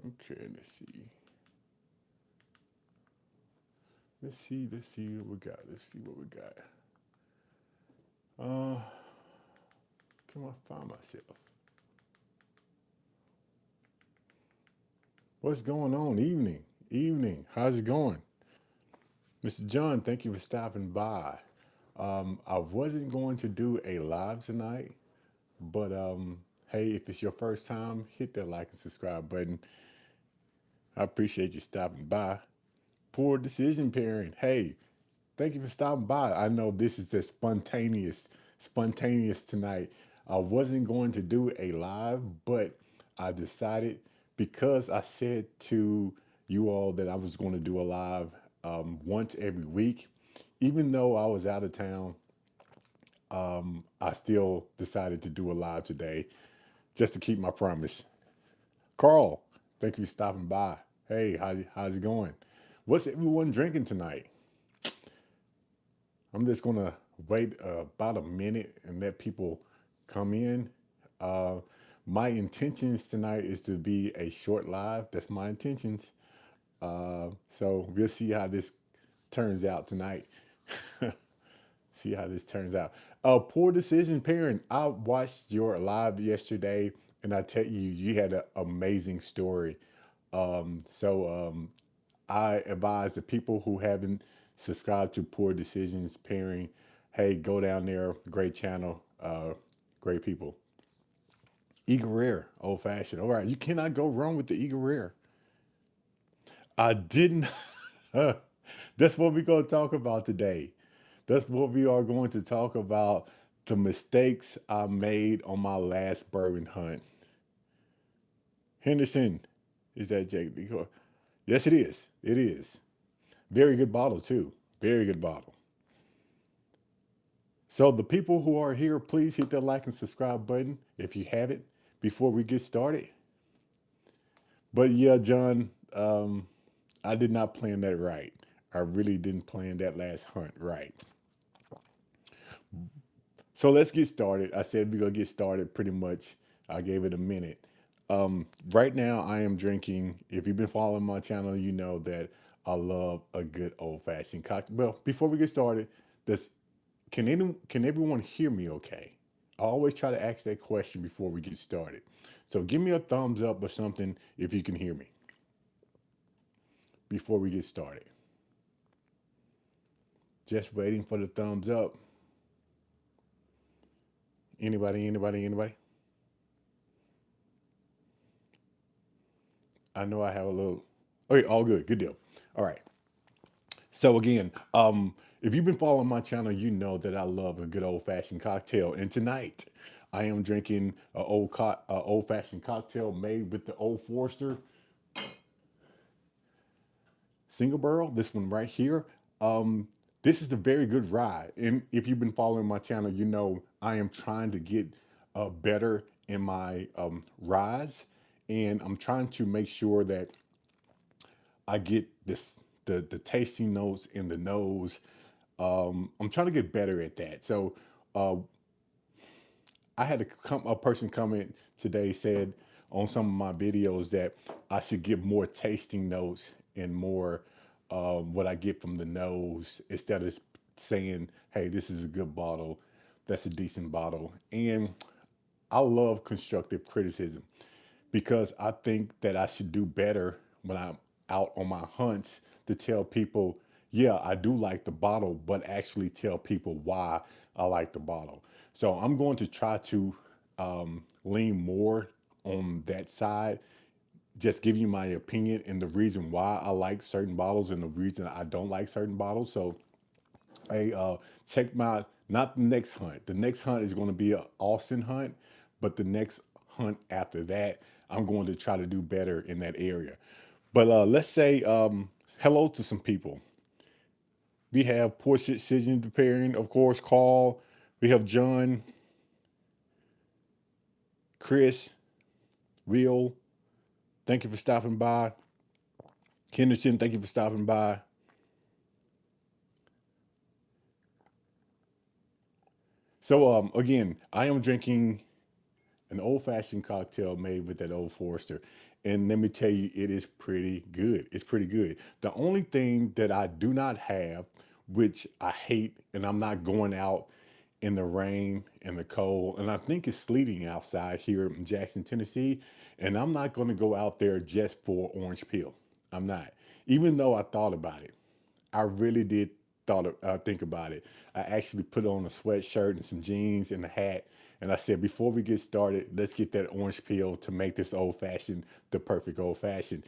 Okay, let's see. Let's see what we got. Let's see what we got. Uh, can I find myself? What's going on? Evening. How's it going? Mr. John, thank you for stopping by. I wasn't going to do a live tonight, but hey, if it's your first time, hit that like and subscribe button. I appreciate you stopping by. Poor decision parent. Hey, thank you for stopping by. I know this is a spontaneous tonight. I wasn't going to do a live, but I decided because I said to you all that I was going to do a live once every week, even though I was out of town, I still decided to do a live today just to keep my promise. Carl, thank you for stopping by. Hey, how's it going? What's everyone drinking tonight? I'm just gonna wait about a minute and let people come in. Uh, my intentions tonight is to be a short live. That's my intentions. So we'll see how this turns out tonight. See how this turns out. Poor decision, parent. I watched your live yesterday, and I tell you, you had an amazing story. So I advise the people who haven't subscribed to Poor Decisions Pairing, hey, go down there. Great channel, great people. Eagle Rare, old fashioned. All right, you cannot go wrong with the Eagle Rare. I didn't. That's what we're going to talk about today. That's what we are going to talk about. The mistakes I made on my last bourbon hunt. Henderson, is that Jake? Yes, it is. It is. Very good bottle, too. Very good bottle. So, the people who are here, please hit that like and subscribe button if you have it before we get started. But yeah, John, I did not plan that right. I really didn't plan that last hunt right. So let's get started. I said we're gonna get started pretty much. I gave it a minute. Right now, I am drinking. If you've been following my channel, you know that I love a good old fashioned cocktail. Well, before we get started, does can everyone hear me? Okay. I always try to ask that question before we get started. So give me a thumbs up or something if you can hear me before we get started. Just waiting for the thumbs up. Anybody? I know I have a little. Okay, all good. Good deal. All right. So again, if you've been following my channel, you know that I love a good old fashioned cocktail. And tonight, I am drinking an old fashioned cocktail made with the Old Forester single barrel. This one right here. Um, this is a very good rye. And if you've been following my channel, you know I am trying to get better in my ryes, and I'm trying to make sure that I get the tasting notes in the nose. I'm trying to get better at that. So uh, I had a person comment today said on some of my videos that I should give more tasting notes and more what I get from the nose instead of saying, "Hey, this is a good bottle, that's a decent bottle." And I love constructive criticism because I think that I should do better when I'm out on my hunts to tell people, yeah, I do like the bottle, but actually tell people why I like the bottle. So I'm going to try to lean more on that side, just give you my opinion and the reason why I like certain bottles and the reason I don't like certain bottles. So hey, check my not the next hunt. The next hunt is going to be a Austin hunt, but the next hunt after that, I'm going to try to do better in that area. But let's say hello to some people. We have Poor Decision preparing, of course. Carl. We have John, Chris, Will. Thank you for stopping by. Henderson, thank you for stopping by. So, again, I am drinking an old fashioned cocktail made with that old Forester. And let me tell you, it is pretty good. It's pretty good. The only thing that I do not have, which I hate, and I'm not going out in the rain and the cold, and I think it's sleeting outside here in Jackson, Tennessee, and I'm not going to go out there just for orange peel. I'm not. Even though I thought about it. I really did think about it. I actually put on a sweatshirt and some jeans and a hat, and I said, before we get started, let's get that orange peel to make this old fashioned the perfect old fashioned.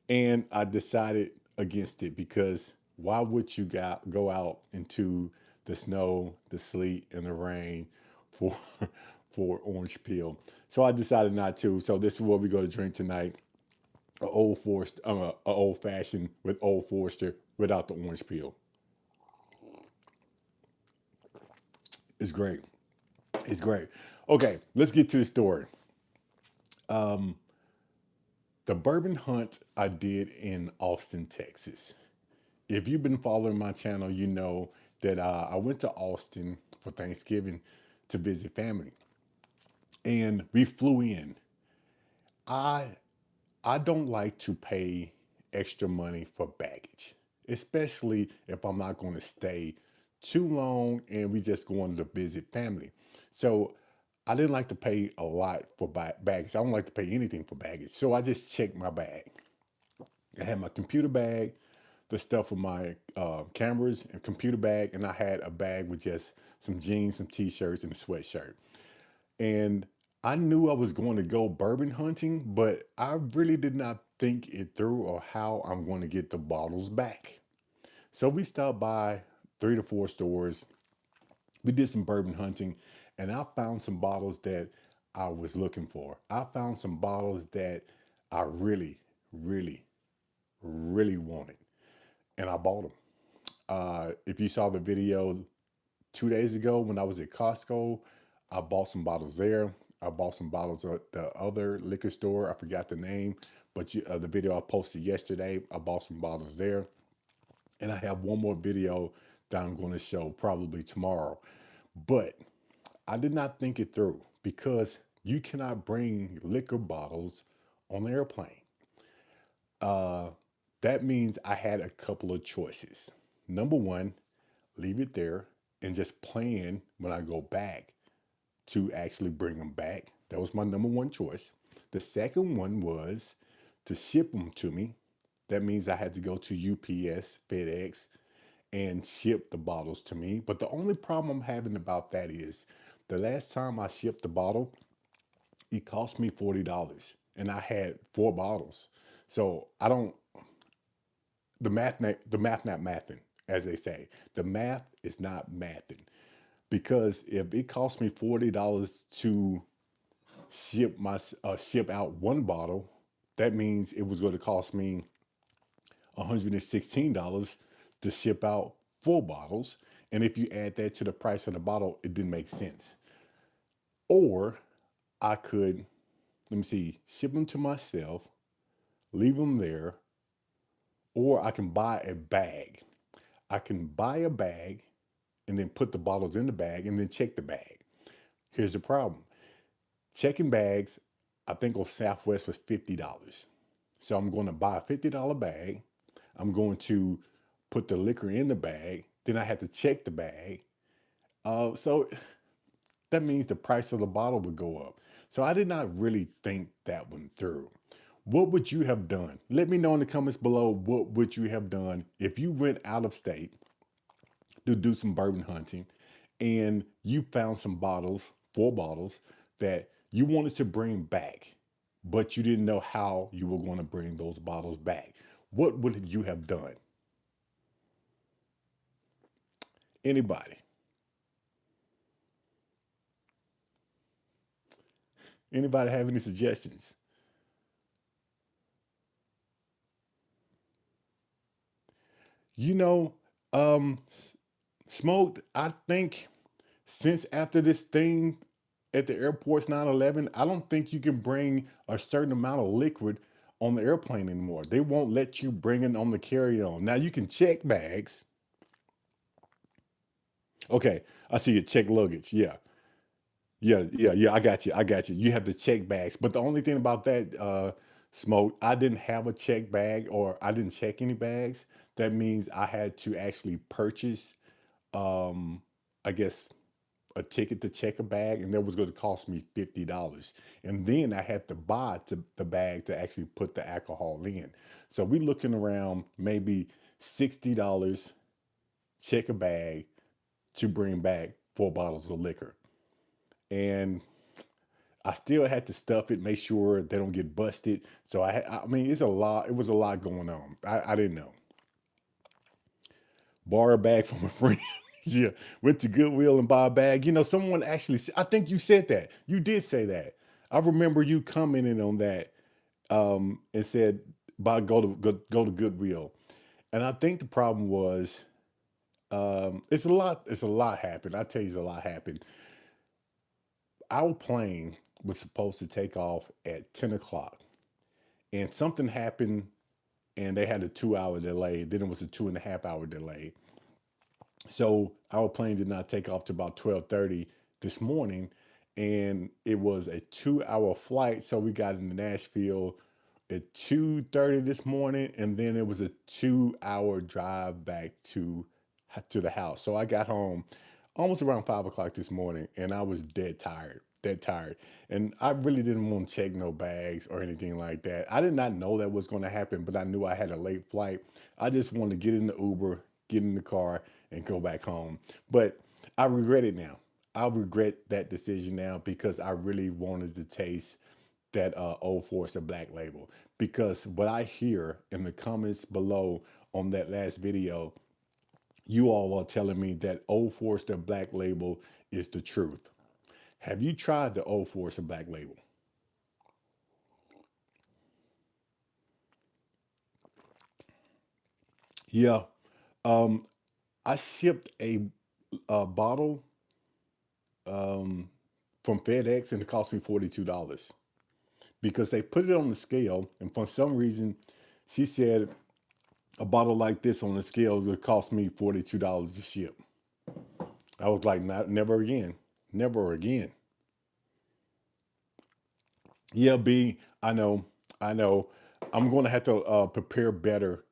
And I decided against it because why would you go out into the snow, the sleet, and the rain for for orange peel? So I decided not to. So this is what we're going to drink tonight: a old fashioned with Old Forester without the orange peel. It's great. It's great. Okay, let's get to the story. Um, the bourbon hunt I did in Austin, Texas. If you've been following my channel, you know that I went to Austin for Thanksgiving to visit family, and we flew in. I I don't like to pay extra money for baggage, especially if I'm not going to stay too long and we just going to visit family. So I didn't like to pay a lot for baggage. I don't like to pay anything for baggage. So I just checked my bag. I had my computer bag, the stuff with my cameras and computer bag, and I had a bag with just some jeans, some t-shirts, and a sweatshirt. And I knew I was going to go bourbon hunting, but I really did not think it through or how I'm going to get the bottles back. So we stopped by 3 to 4 stores. We did some bourbon hunting, and I found some bottles that I was looking for. I found some bottles that I really, really, really wanted, and I bought them. If you saw the video 2 days ago when I was at Costco, I bought some bottles there. I bought some bottles at the other liquor store. I forgot the name, but the video I posted yesterday, I bought some bottles there. And I have one more video that I'm going to show probably tomorrow. But I did not think it through because you cannot bring liquor bottles on the airplane. Uh, that means I had a couple of choices. Number one, leave it there and just plan when I go back to actually bring them back. That was my number one choice. The second one was to ship them to me. That means I had to go to UPS, FedEx, and ship the bottles to me. But the only problem I'm having about that is the last time I shipped the bottle, it cost me $40 and I had 4 bottles. So I don't, the math not mathing, as they say. The math is not mathing because if it cost me $40 to ship out 1 bottle, that means it was going to cost me $116 to ship out 4 bottles. And if you add that to the price of the bottle, it didn't make sense. Or I could, let me see, ship them to myself, leave them there, or I can buy a bag. I can buy a bag and then put the bottles in the bag and then check the bag. Here's the problem. Checking bags, I think on Southwest was $50. So I'm going to buy a $50 bag. I'm going to put the liquor in the bag. Then I have to check the bag. So that means the price of the bottle would go up. So I did not really think that one through. What would you have done? Let me know in the comments below, what would you have done if you went out of state to do some bourbon hunting and you found some bottles, 4 bottles, that you wanted to bring back, but you didn't know how you were going to bring those bottles back. What would you have done? Anybody? Anybody have any suggestions? You know, um, Smoked, I think since after this thing at the airport's 9/11, I don't think you can bring a certain amount of liquid on the airplane anymore. They won't let you bring it on the carry-on. Now you can check bags. Okay, I see it. Check luggage. Yeah, yeah. I got you. I got you. You have to check bags. But the only thing about that, Smoke, I didn't have a check bag or I didn't check any bags. That means I had to actually purchase, um, I guess, a ticket to check a bag, and that was going to cost me $50. And then I had to buy the bag to actually put the alcohol in. So we looking around maybe $60 check a bag to bring back 4 bottles of liquor. And I still had to stuff it, make sure they don't get busted. So I mean, it's a lot. It was a lot going on. I didn't know. Borrow a bag from a friend. Yeah, went to Goodwill and buy a bag. You know, someone actually, I think you said that. You did say that. I remember you commenting on that, and said, "Buy go to Goodwill." And I think the problem was, it's a lot. It's a lot happened. I tell you, it's a lot happened. Our plane was supposed to take off at 10 o'clock, and something happened, and they had a 2 hour delay. Then it was a 2.5 hour delay. So our plane did not take off to about 12:30 this morning, and it was a 2 hour flight. So we got into Nashville at 2:30 this morning, and then it was a 2 hour drive back to the house. So I got home almost around 5 o'clock this morning, and I was dead tired. And I really didn't want to check no bags or anything like that. I did not know that was going to happen, but I knew I had a late flight. I just wanted to get in the Uber, get in the car, and go back home. But I regret it now. I regret that decision now because I really wanted to taste that Old Forester Black Label. Because what I hear in the comments below on that last video, you all are telling me that Old Forester Black Label is the truth. Have you tried the Old Forester Black Label? Yeah. Um, I shipped a bottle, um, from FedEx, and it cost me $42 because they put it on the scale. And for some reason, she said a bottle like this on the scale would cost me $42 to ship. I was like, not, never again. Never again. Yeah, B, I know. I know. I'm going to have to prepare better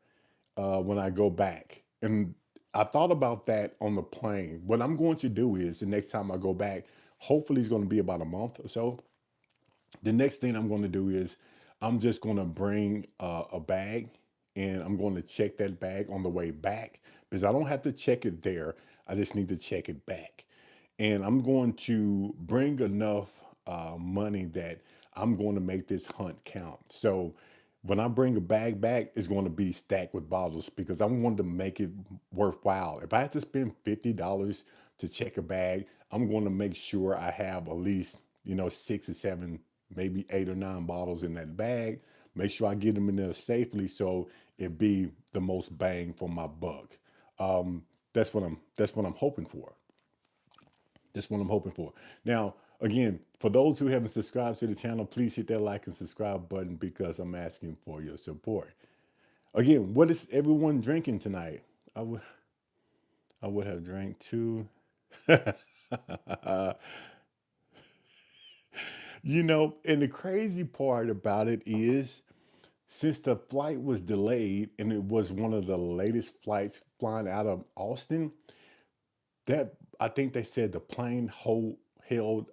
when I go back. And I thought about that on the plane. What I'm going to do is the next time I go back, hopefully it's going to be about a month or so. The next thing I'm going to do is I'm just going to bring a bag, and I'm going to check that bag on the way back because I don't have to check it there. I just need to check it back. And I'm going to bring enough money that I'm going to make this hunt count. So when I bring a bag back, it's going to be stacked with bottles because I want to make it worthwhile. If I have to spend $50 to check a bag, I'm going to make sure I have at least, 6 or 7, maybe 8 or 9 bottles in that bag. Make sure I get them in there safely so it be the most bang for my buck. That's what I'm hoping for. That's what I'm hoping for. Now, again, for those who haven't subscribed to the channel, please hit that like and subscribe button because I'm asking for your support. Again, what is everyone drinking tonight? I would I would have drank two. And the crazy part about it is since the flight was delayed and it was one of the latest flights flying out of Austin, that I think they said the plane held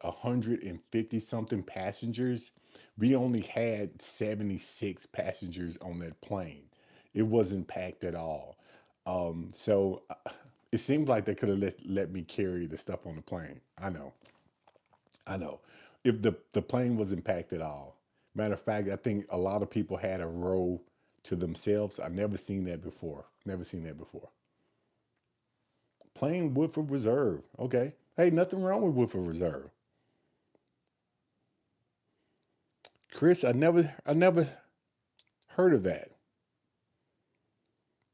150 something passengers. We only had 76 passengers on that plane. It wasn't packed at all. So it seems like they could have let me carry the stuff on the plane. I know. If the plane wasn't packed at all. Matter of fact, I think a lot of people had a row to themselves. I've never seen that before. Never seen that before. Plain Woodford Reserve. Okay. Hey, nothing wrong with Woodford Reserve. Chris, I never heard of that.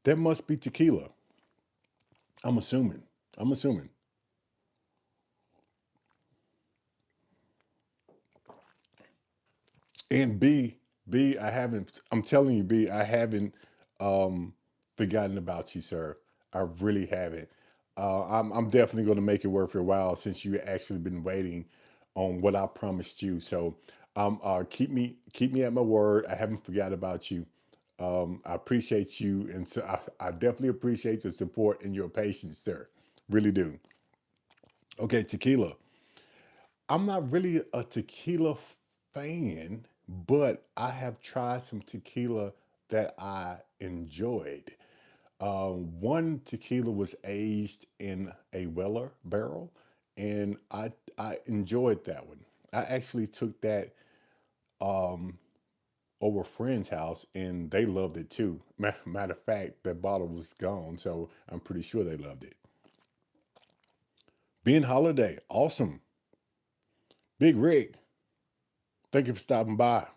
That must be tequila. I'm assuming. I'm assuming. And B, B, I haven't. I'm telling you, B, I haven't um, forgotten about you, sir. I really haven't. I'm definitely going to make it worth your while since you actually been waiting on what I promised you. So, keep me at my word. I haven't forgot about you. I appreciate you, and so I definitely appreciate your support and your patience, sir. Really do. Okay, tequila. I'm not really a tequila fan, but I have tried some tequila that I enjoyed. One tequila was aged in a Weller barrel, and I enjoyed that one. I actually took that um, over a friend's house, and they loved it too. Matter of fact, that bottle was gone, so I'm pretty sure they loved it. Ben Holiday, awesome. Big Rig, thank you for stopping by.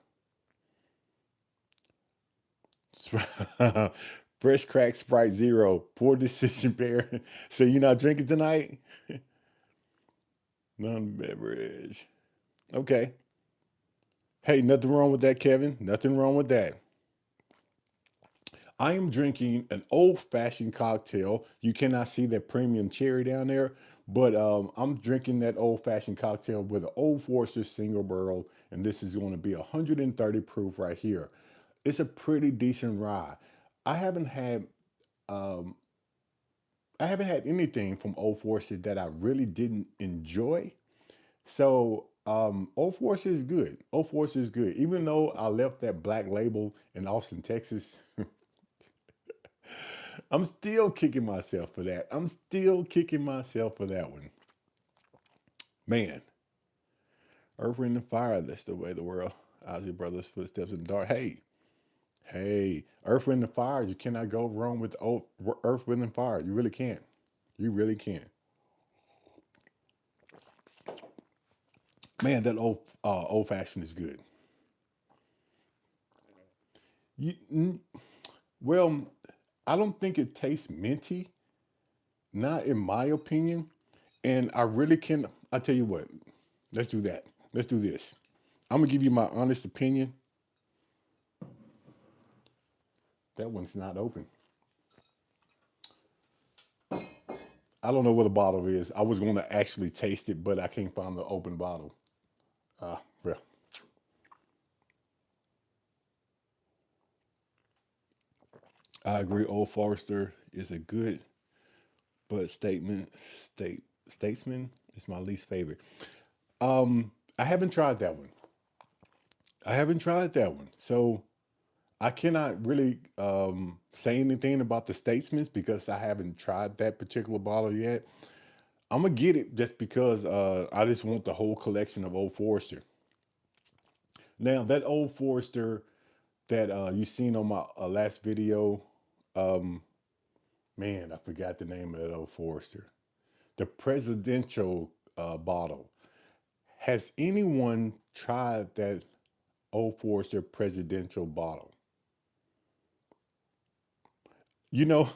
Fresh crack Sprite Zero. Poor decision, parent. So you're not drinking tonight? Non beverage. Okay. Hey, nothing wrong with that, Kevin. Nothing wrong with that. I am drinking an old fashioned cocktail. You cannot see that premium cherry down there, but I'm drinking that old fashioned cocktail with an Old Forester single barrel, and this is going to be 130 proof right here. It's a pretty decent rye. I haven't had um, I haven't had anything from Old Forester that I really didn't enjoy. So Old Forester is good. Old Forester is good. Even though I left that black label in Austin, Texas, I'm still kicking myself for that. I'm still kicking myself for that one. Man, Earth, Wind, and Fire, that's the way the world. Ozzy Brothers' footsteps in the dark. Hey, hey, Earth, Wind, and Fire. You cannot go wrong with Earth, Wind, and Fire. You really can't. You really can't. Man, that old fashioned is good. You, well, I don't think it tastes minty, not in my opinion. And I really can. I tell you what, let's do that. Let's do this. I'm gonna give you my honest opinion. That one's not open. I don't know what the bottle is. I was going to actually taste it, but I can't find the open bottle. Well, I agree. Old Forester is a good, but statesman is my least favorite. I haven't tried that one. I haven't tried that one. So I cannot really say anything about the Statesman's because I haven't tried that particular bottle yet. I'm gonna get it just because I just want the whole collection of Old Forester. Now that Old Forester that you seen on my last video, um, man, I forgot the name of that Old Forester. The presidential bottle. Has anyone tried that Old Forester presidential bottle? You know,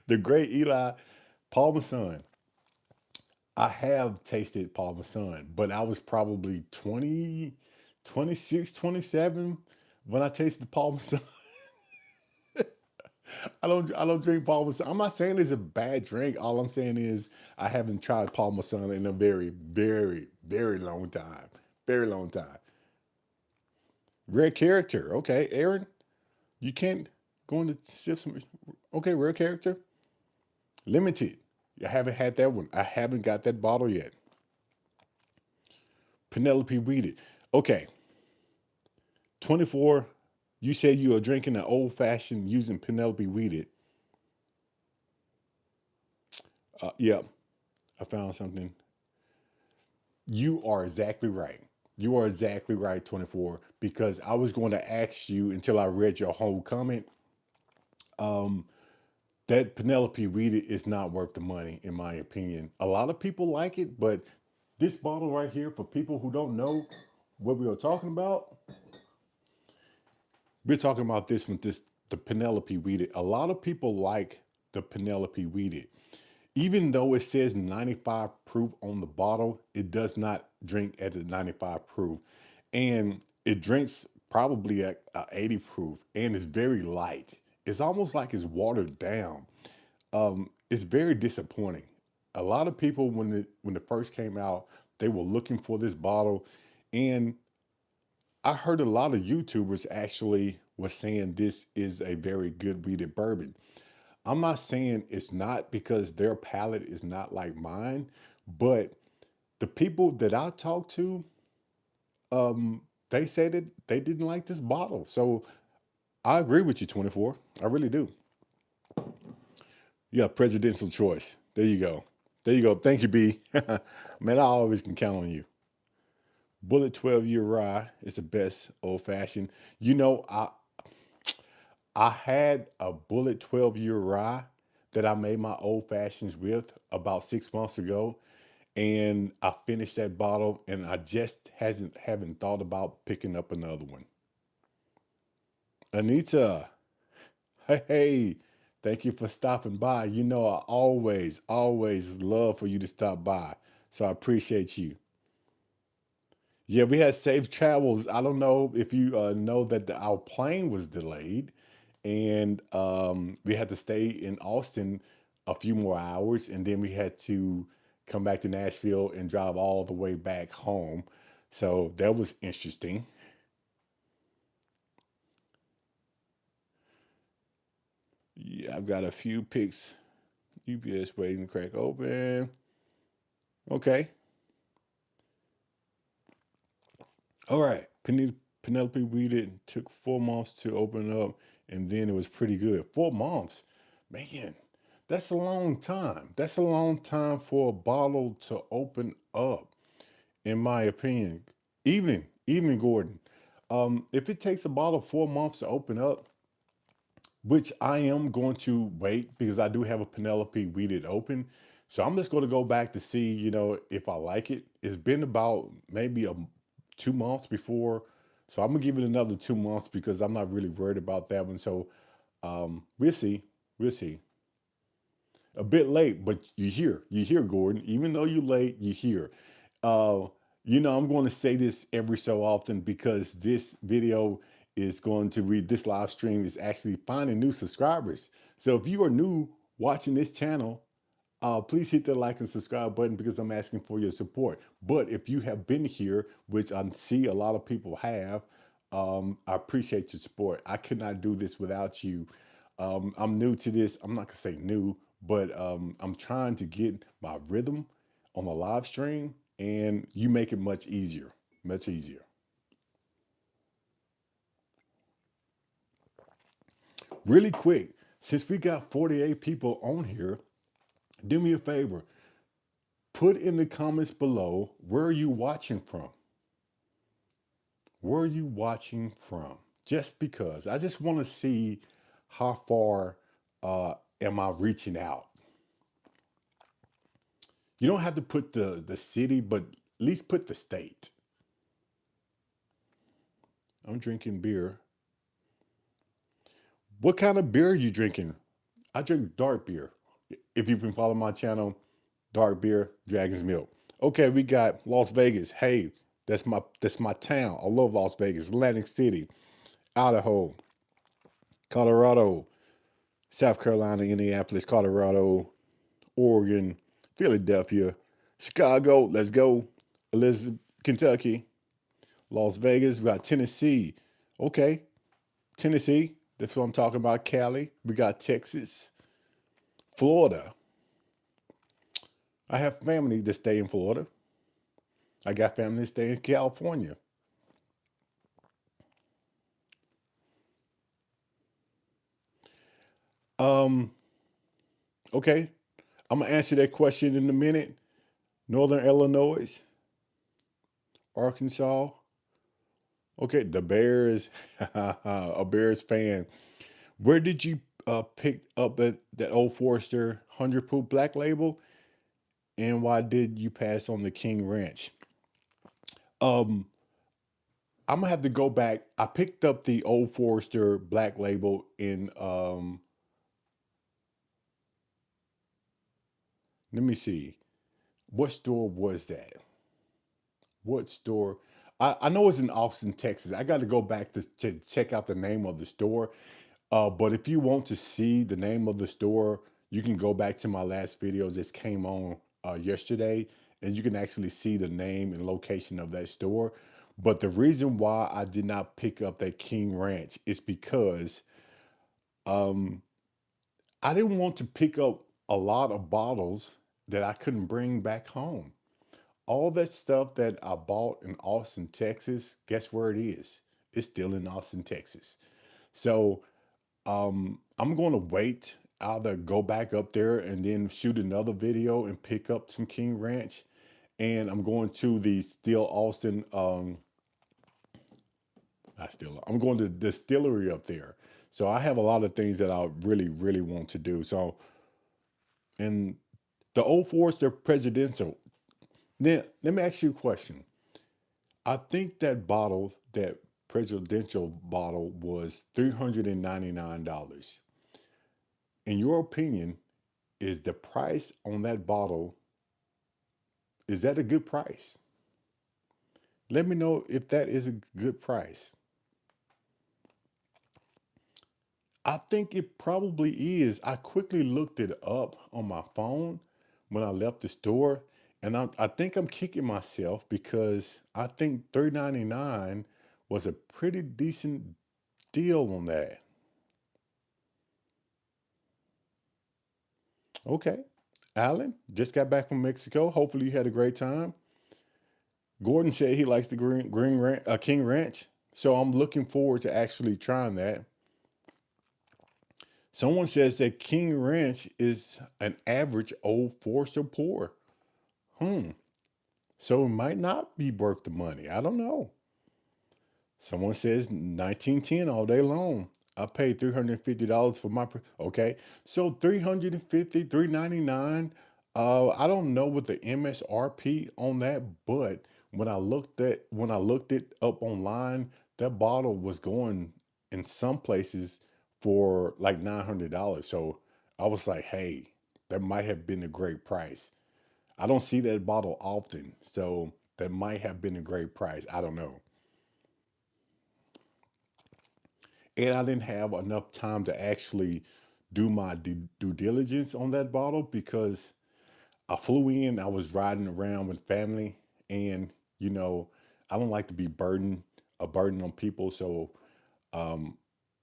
the great Eli Parmesan. I have tasted Parmesan, but I was probably 20, 26, 27 when I tasted Parmesan. I don't drink Parmesan. I'm not saying it's a bad drink. All I'm saying is I haven't tried Parmesan in a very, very, very long time. Very long time. Rare character. Okay, Aaron, you can't go into sip some. Okay, rare character. Limited. I haven't had that one. I haven't got that bottle yet. Penelope Weeded. Okay, 24. You said you are drinking an old fashioned using Penelope Weeded. Yeah, I found something. You are exactly right. You are exactly right, 24, because I was going to ask you until I read your whole comment. Um, that Penelope Weeded is not worth the money, in my opinion. A lot of people like it, but this bottle right here, for people who don't know what we are talking about, we're talking about this one, this the Penelope Weeded. A lot of people like the Penelope Weeded. Even though it says 95 proof on the bottle, it does not drink at a 95 proof. And it drinks probably at 80 proof, and it's very light. It's almost like it's watered down. It's very disappointing. A lot of people, when it first came out, they were looking for this bottle, and I heard a lot of YouTubers actually was saying this is a very good weeded bourbon. I'm not saying it's not because their palate is not like mine, but the people that I talked to, they said that they didn't like this bottle. So I agree with you, 24. I really do. Yeah, presidential choice. There you go. There you go. Thank you, B. Man, I always can count on you. Bullet 12-year rye is the best old fashioned. You know, I had a Bullet 12-year rye that I made my old fashions with about 6 months ago, and I finished that bottle, and I just hasn't haven't thought about picking up another one. Anita, hey, hey, thank you for stopping by. You know, I always love for you to stop by. So I appreciate you. Yeah, we had safe travels. I don't know if you know that our plane was delayed, and we had to stay in Austin a few more hours, and then we had to come back to Nashville and drive all the way back home. So that was interesting. Yeah, I've got a few picks. UPS waiting to crack open. Okay. All right. Penelope weeded took 4 months to open up, and then it was pretty good. 4 months, man, that's a long time. That's a long time for a bottle to open up, in my opinion. Evening, Gordon. If it takes a bottle 4 months to open up, which I am going to wait because I do have a Penelope weeded open. So I'm just going to go back to see, if I like it. It's been about maybe 2 months before. So I'm gonna give it another 2 months because I'm not really worried about that one. So we'll see. We'll see. A bit late, but you hear, Gordon. Even though you're late, you hear. Uh, I'm going to say this every so often because this video is going to read this live stream is actually finding new subscribers. So if you are new watching this channel, please hit the like and subscribe button because I'm asking for your support. But if you have been here, which I see a lot of people have, I appreciate your support. I could not do this without you. I'm new to this. I'm not gonna say new, but I'm trying to get my rhythm on a live stream, and you make it much easier, much easier. Really quick, since we got 48 people on here, do me a favor. Put in the comments below where are you watching from? Where are you watching from? Just because I just want to see how far am I reaching out. You don't have to put the city, but at least put the state. I'm drinking beer. What kind of beer are you drinking? I drink dark beer. If you've been following my channel, dark beer, Dragon's Milk. Okay, we got Las Vegas. Hey, that's my town. I love Las Vegas, Atlantic City, Idaho, Colorado, South Carolina, Indianapolis, Colorado, Oregon, Philadelphia, Chicago. Let's go. Elizabeth, Kentucky, Las Vegas. We got Tennessee. Okay, Tennessee. That's what I'm talking about. Cali. We got Texas, Florida. I have family that stay in Florida. I got family that stay in California. Um, okay. I'm gonna answer that question in a minute. Northern Illinois, Arkansas. Okay, the Bears. A Bears fan. Where did you pick up that old Forester 100 proof black label, and why did you pass on the King Ranch? Um, I'm gonna have to go back. I picked up the old Forester black label in let me see, what store was that? What store? I know it's in Austin, Texas. I got to go back to check out the name of the store. But if you want to see the name of the store, you can go back to my last video just came on yesterday, and you can actually see the name and location of that store. But the reason why I did not pick up that King Ranch is because um, I didn't want to pick up a lot of bottles that I couldn't bring back home. All that stuff that I bought in Austin, Texas, guess where it is? It's still in Austin, Texas. So I'm going to wait, either go back up there and then shoot another video and pick up some King Ranch. And I'm going to the Still Austin, not still, I'm going to the distillery up there. So I have a lot of things that I really, really want to do. So, and the Old Forester Presidential, then let me ask you a question. I think that bottle, that presidential bottle, was $399. In your opinion, is the price on that bottle, is that a good price? Let me know if that is a good price. I think it probably is. I quickly looked it up on my phone when I left the store, and I think I'm kicking myself because I think $3.99 was a pretty decent deal on that. Okay. Alan, just got back from Mexico. Hopefully you had a great time. Gordon said he likes the King Ranch, so I'm looking forward to actually trying that. Someone says that King Ranch is an average Old Forester pour. Hmm. So it might not be worth the money. I don't know. Someone says 1910 all day long. I paid $350 for my okay. So 350, 399. I don't know what the MSRP on that, but when I looked it up online, that bottle was going in some places for like $900. So I was like, hey, that might have been a great price. I don't see that bottle often, so that might have been a great price. I don't know. And I didn't have enough time to actually do my due diligence on that bottle because I flew in, I was riding around with family, and you know, I don't like to be a burden on people, so um,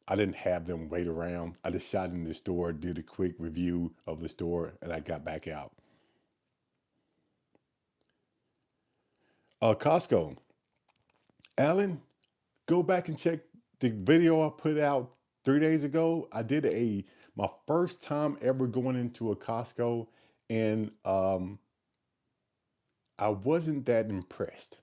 I didn't have them wait around. I just shot in the store, did a quick review of the store, and I got back out. Costco, Alan, go back and check the video I put out 3 days ago. I did a my first time ever going into a Costco, and I wasn't that impressed.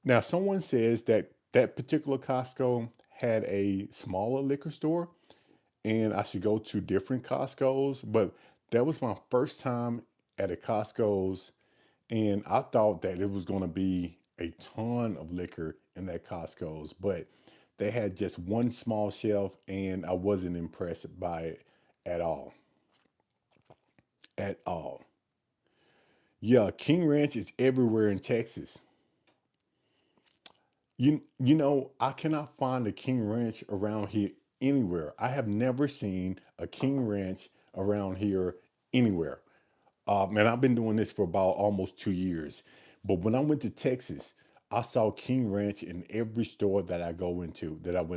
Now, someone says that that particular Costco had a smaller liquor store, and I should go to different Costco's. But that was my first time at a Costco's, and I thought that it was going to be a ton of liquor in that Costco's, but they had just one small shelf, and I wasn't impressed by it at all. At all. Yeah, King Ranch is everywhere in Texas. You know, I cannot find a King Ranch around here anywhere. I have never seen a King Ranch around here anywhere. And I've been doing this for about almost 2 years. But when I went to Texas, I saw King Ranch in every store that I went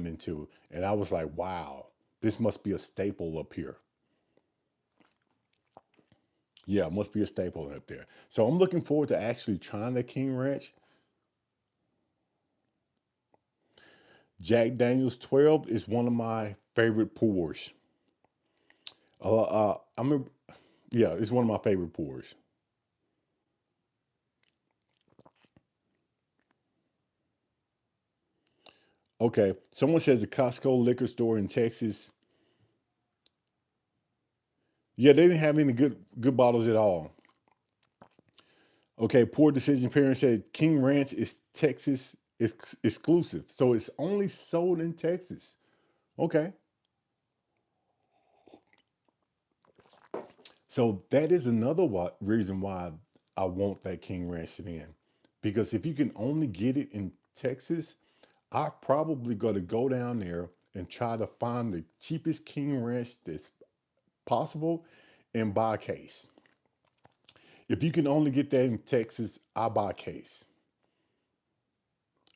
into. And I was like, wow, this must be a staple up here. Yeah, it must be a staple up there. So I'm looking forward to actually trying the King Ranch. Jack Daniels 12 is one of my favorite pours. I'm a, yeah, it's one of my favorite pours. Okay, someone says the Costco liquor store in Texas. Yeah, they didn't have any good bottles at all. Okay, poor decision parent said King Ranch is Texas exclusive, so it's only sold in Texas. Okay, so that is another reason why I want that King Ranch in. because if you can only get it in Texas, I'm probably going to go down there and try to find the cheapest King Ranch that's possible and buy a case. If you can only get that in Texas, I'll buy a case.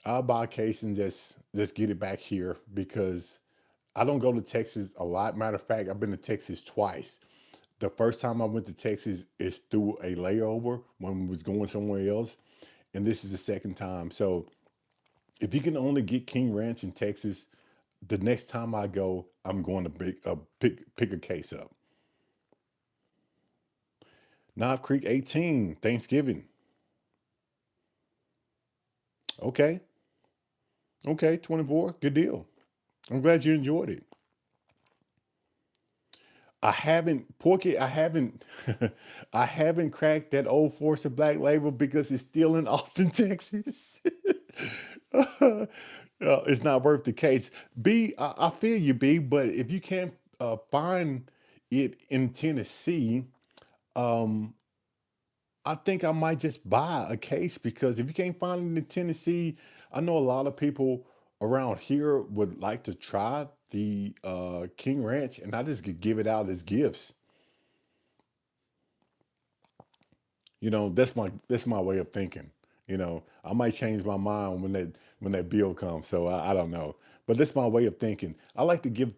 I'll buy a case and just get it back here because I don't go to Texas a lot. Matter of fact, I've been to Texas twice. The first time I went to Texas is through a layover when we was going somewhere else, and this is the second time. So if you can only get King Ranch in Texas, the next time I go, I'm going to pick a case up. Knob Creek 18, Thanksgiving. Okay, okay, 24, good deal. I'm glad you enjoyed it. I haven't Porky. I haven't. I haven't cracked that old Force of Black Label because it's still in Austin, Texas. It's not worth the case. B, I feel you, B. But if you can't find it in Tennessee, um, I think I might just buy a case because if you can't find it in Tennessee, I know a lot of people around here would like to try the King Ranch, and I just could give it out as gifts. That's my way of thinking. I might change my mind when that bill comes. So I don't know, but that's my way of thinking. I like to give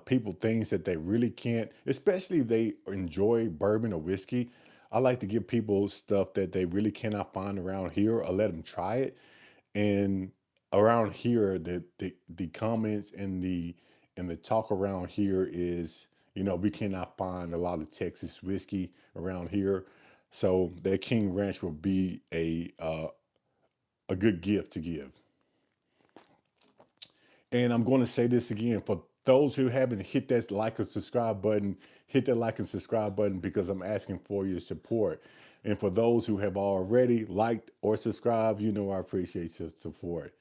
people things that they really can't, especially if they enjoy bourbon or whiskey. I like to give people stuff that they really cannot find around here, or let them try it. And around here, the comments and the talk around here is, we cannot find a lot of Texas whiskey around here. So that King Ranch will be a good gift to give. And I'm going to say this again for those who haven't hit that like and subscribe button, hit that like and subscribe button because I'm asking for your support. And for those who have already liked or subscribed, I appreciate your support.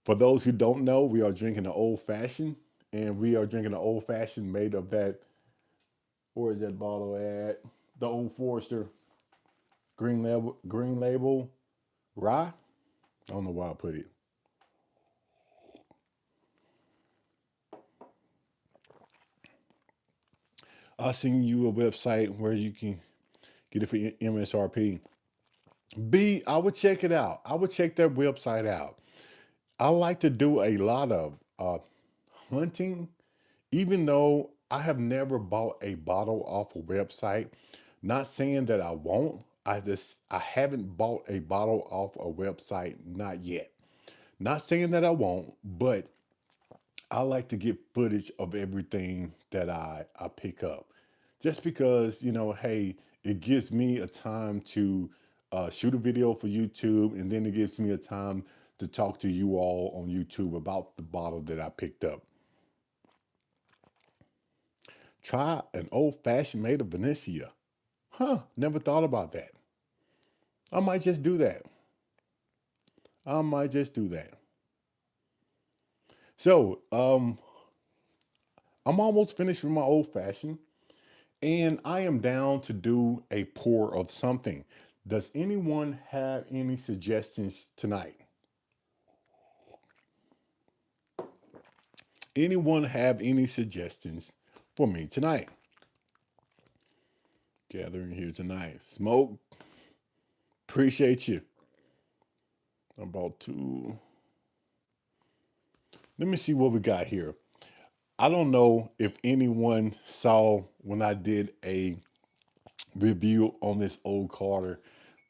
For those who don't know, we are drinking an old fashioned, and we are drinking an old fashioned made of that. Where is that bottle at? The Old Forester green label rye. I don't know why I put it. I'll send you a website where you can get it for MSRP. B, I would check it out. I would check that website out. I like to do a lot of hunting, even though I have never bought a bottle off a website. Not saying that I won't. I haven't bought a bottle off a website, not yet. Not saying that I won't, but I like to get footage of everything that I pick up. Just because, hey, it gives me a time to shoot a video for YouTube, and then it gives me a time to talk to you all on YouTube about the bottle that I picked up. Try an old fashioned made of Venetia. Huh, never thought about that. I might just do that. I might just do that. So, I'm almost finished with my old fashioned. And I am down to do a pour of something. Does anyone have any suggestions tonight? Anyone have any suggestions for me tonight? Gathering here tonight. Smoke, appreciate you. About two. Let me see what we got here. I don't know if anyone saw when I did a review on this old Carter,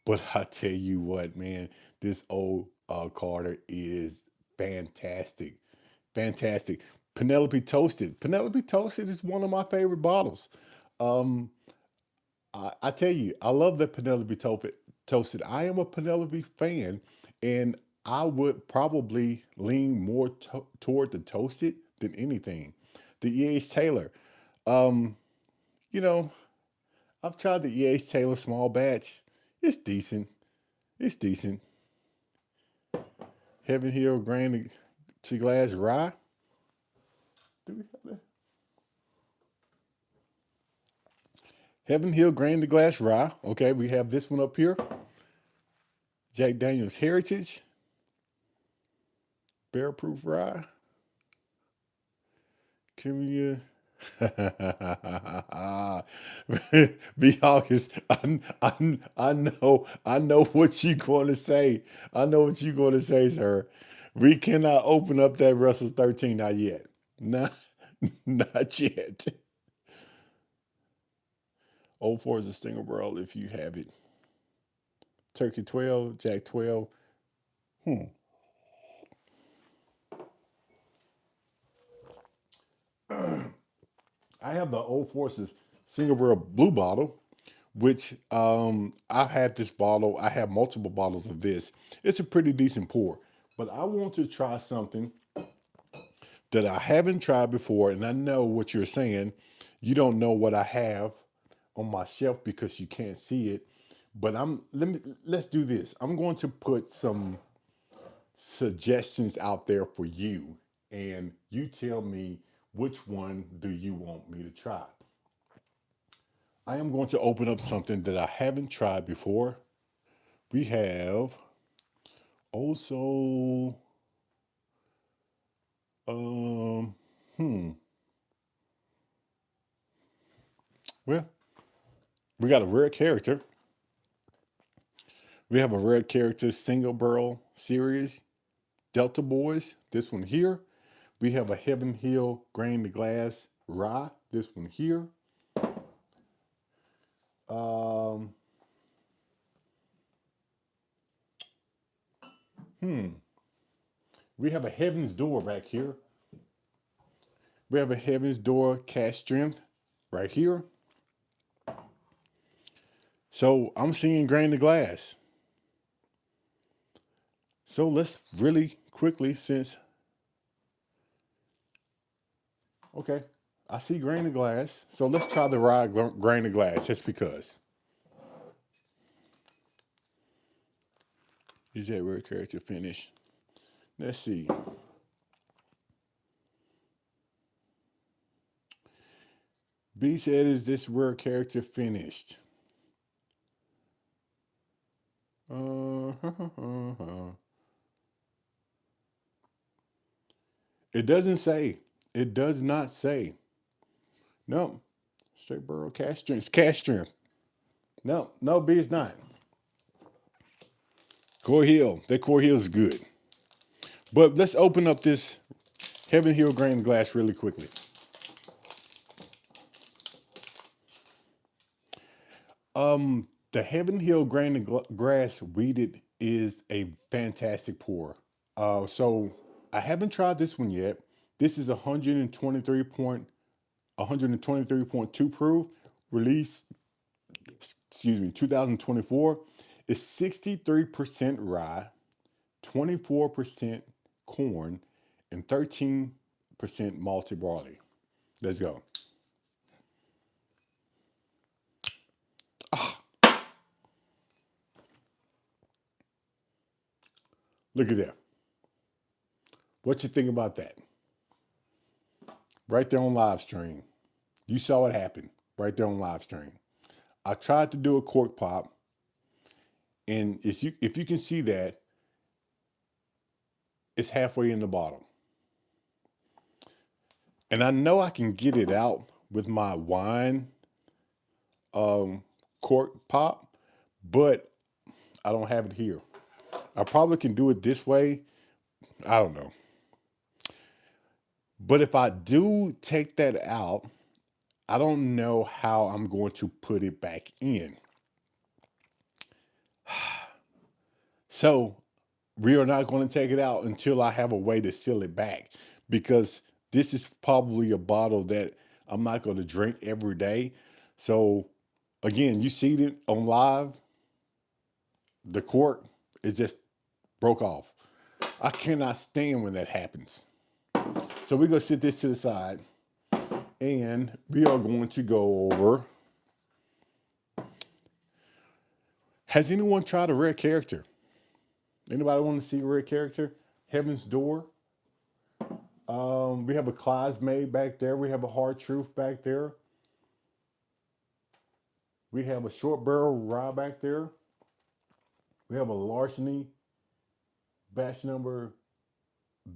but I tell you what, man, this old Carter is fantastic. Fantastic. Penelope Toasted. Penelope Toasted is one of my favorite bottles. Um, I tell you, I love that Toasted. I am a Penelope fan, and I would probably lean more toward the Toasted than anything. The E.H. Taylor. Um, you know, I've tried the E.H. Taylor small batch. It's decent. It's decent. Heaven Hill Grand to Glass Rye. Do we have that? Heaven Hill Grain to Glass Rye. Okay, we have this one up here. Jack Daniel's Heritage Barrel Proof Rye. Can we? Be August. I know what you're going to say. I know what you're going to say, sir. We cannot open up that Russell's 13, not yet. Not, not yet. Old four is a single barrel if you have it. Turkey 12, Jack 12. Hmm. I have the Old Forces single barrel blue bottle, which I've had this bottle. I have multiple bottles of this. It's a pretty decent pour, but I want to try something that I haven't tried before, and I know what you're saying. You don't know what I have on my shelf because you can't see it. But let's do this. I'm going to put some suggestions out there for you, and you tell me which one do you want me to try. I am going to open up something that I haven't tried before. We have also, um, hmm, well, we got a rare character. We have a rare character single barrel series, Delta Boys. This one here. We have a Heaven Hill Grain to Glass Rye. This one here. Um, hmm. We have a Heaven's Door back here. We have a Heaven's Door Cash Strength right here. So I'm seeing grain to glass. So let's really quickly, since, okay, I see grain to glass. So let's try the rye grain to glass just because. Is that rare character finish? Let's see. B said, is this rare character finished? Uh, it doesn't say. It does not say. No. Straight burrow cash strength. It's cash strength. No, no, B is not. Core Hill. That Core Hill is good. But let's open up this Heaven Hill grain glass really quickly. The Heaven Hill grain grass weeded is a fantastic pour. So I haven't tried this one yet. This is 123.2 proof, release, excuse me, 2024. It's 63% rye, 24% corn, and 13% malted barley. Let's go. Ah, look at that. What you think about that? Right there on live stream. You saw it happen right there on live stream. I tried to do a cork pop, and if you can see that, it's halfway in the bottle. And I know I can get it out with my wine um, cork pop, but I don't have it here. I probably can do it this way. I don't know. But if I do take that out, I don't know how I'm going to put it back in. So we are not going to take it out until I have a way to seal it back, because this is probably a bottle that I'm not going to drink every day. So again, you see it on live, the cork, it just broke off. I cannot stand when that happens. So we're going to sit this to the side, and we are going to go over. Has anyone tried a rare character? Anybody want to see a rare character? Heaven's Door. We have a Clyde's Made back there. We have a Hard Truth back there. We have a Short Barrel Rye back there. We have a larceny batch number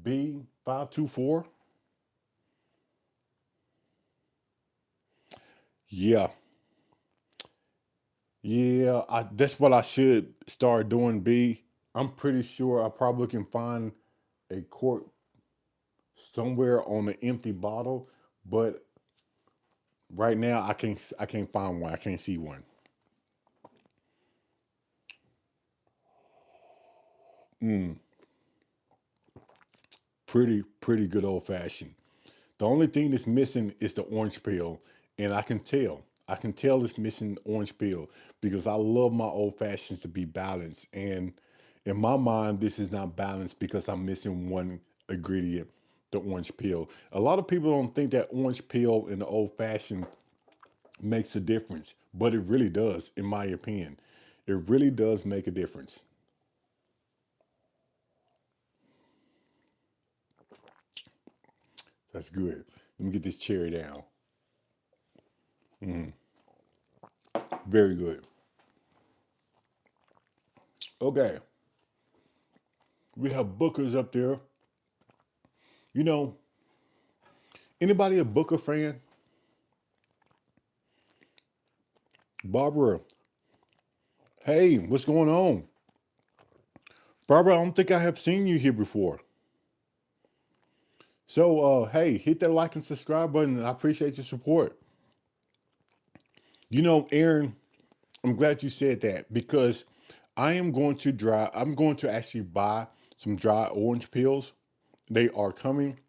B524. Yeah, yeah, that's what I should start doing. B. I'm pretty sure I probably can find a cork somewhere on an empty bottle, but right now I can't find one. I can't see one. Mm, pretty good old fashioned. The only thing that's missing is the orange peel, and I can tell. I can tell it's missing orange peel because I love my old fashions to be balanced. And in my mind, this is not balanced because I'm missing one ingredient, the orange peel. A lot of people don't think that orange peel in the old fashioned makes a difference, but it really does, in my opinion. It really does make a difference. That's good. Let me get this cherry down. Mm, very good. Okay, we have Booker's up there. You know, anybody a Booker fan? Barbara, hey, what's going on? Barbara, I don't think I have seen you here before. So, hey, hit that like and subscribe button. And I appreciate your support. Aaron, I'm glad you said that because I'm going to actually buy some dry orange peels. They are coming.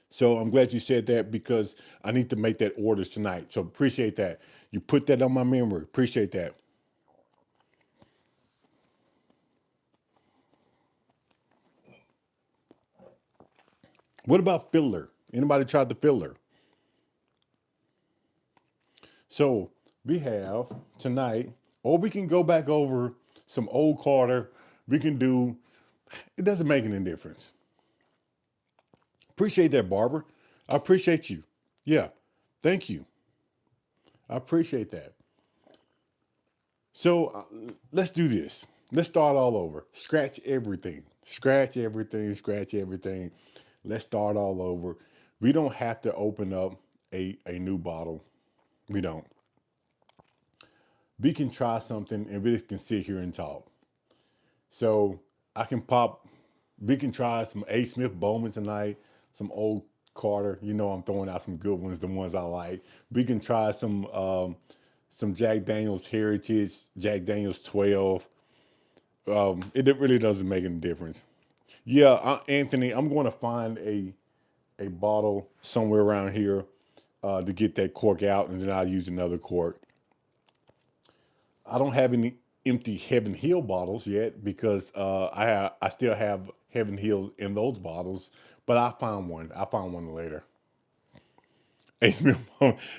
So I'm glad you said that because I need to make that order tonight. So appreciate that. You put that on my memory. Appreciate that. What about filler? Anybody tried the filler? So we have tonight, or we can go back over some old Carter. We can do, it doesn't make any difference. Appreciate that, Barbara. I appreciate you. Yeah, thank you. I appreciate that. So let's do this. Let's start all over. Scratch everything. Scratch everything. Scratch everything. Let's start all over. We don't have to open up a new bottle. We don't. We can try something and we can sit here and talk. So I can pop. We can try some A. Smith Bowman tonight. Some old Carter. I'm throwing out some good ones, the ones I like. We can try some Jack Daniels Heritage, Jack Daniels 12. It really doesn't make any difference. Yeah, Anthony, I'm going to find a bottle somewhere around here to get that cork out, and then I'll use another cork. I don't have any empty Heaven Hill bottles yet because I still have Heaven Hill in those bottles, but I found one. I found one later. Ace Mill,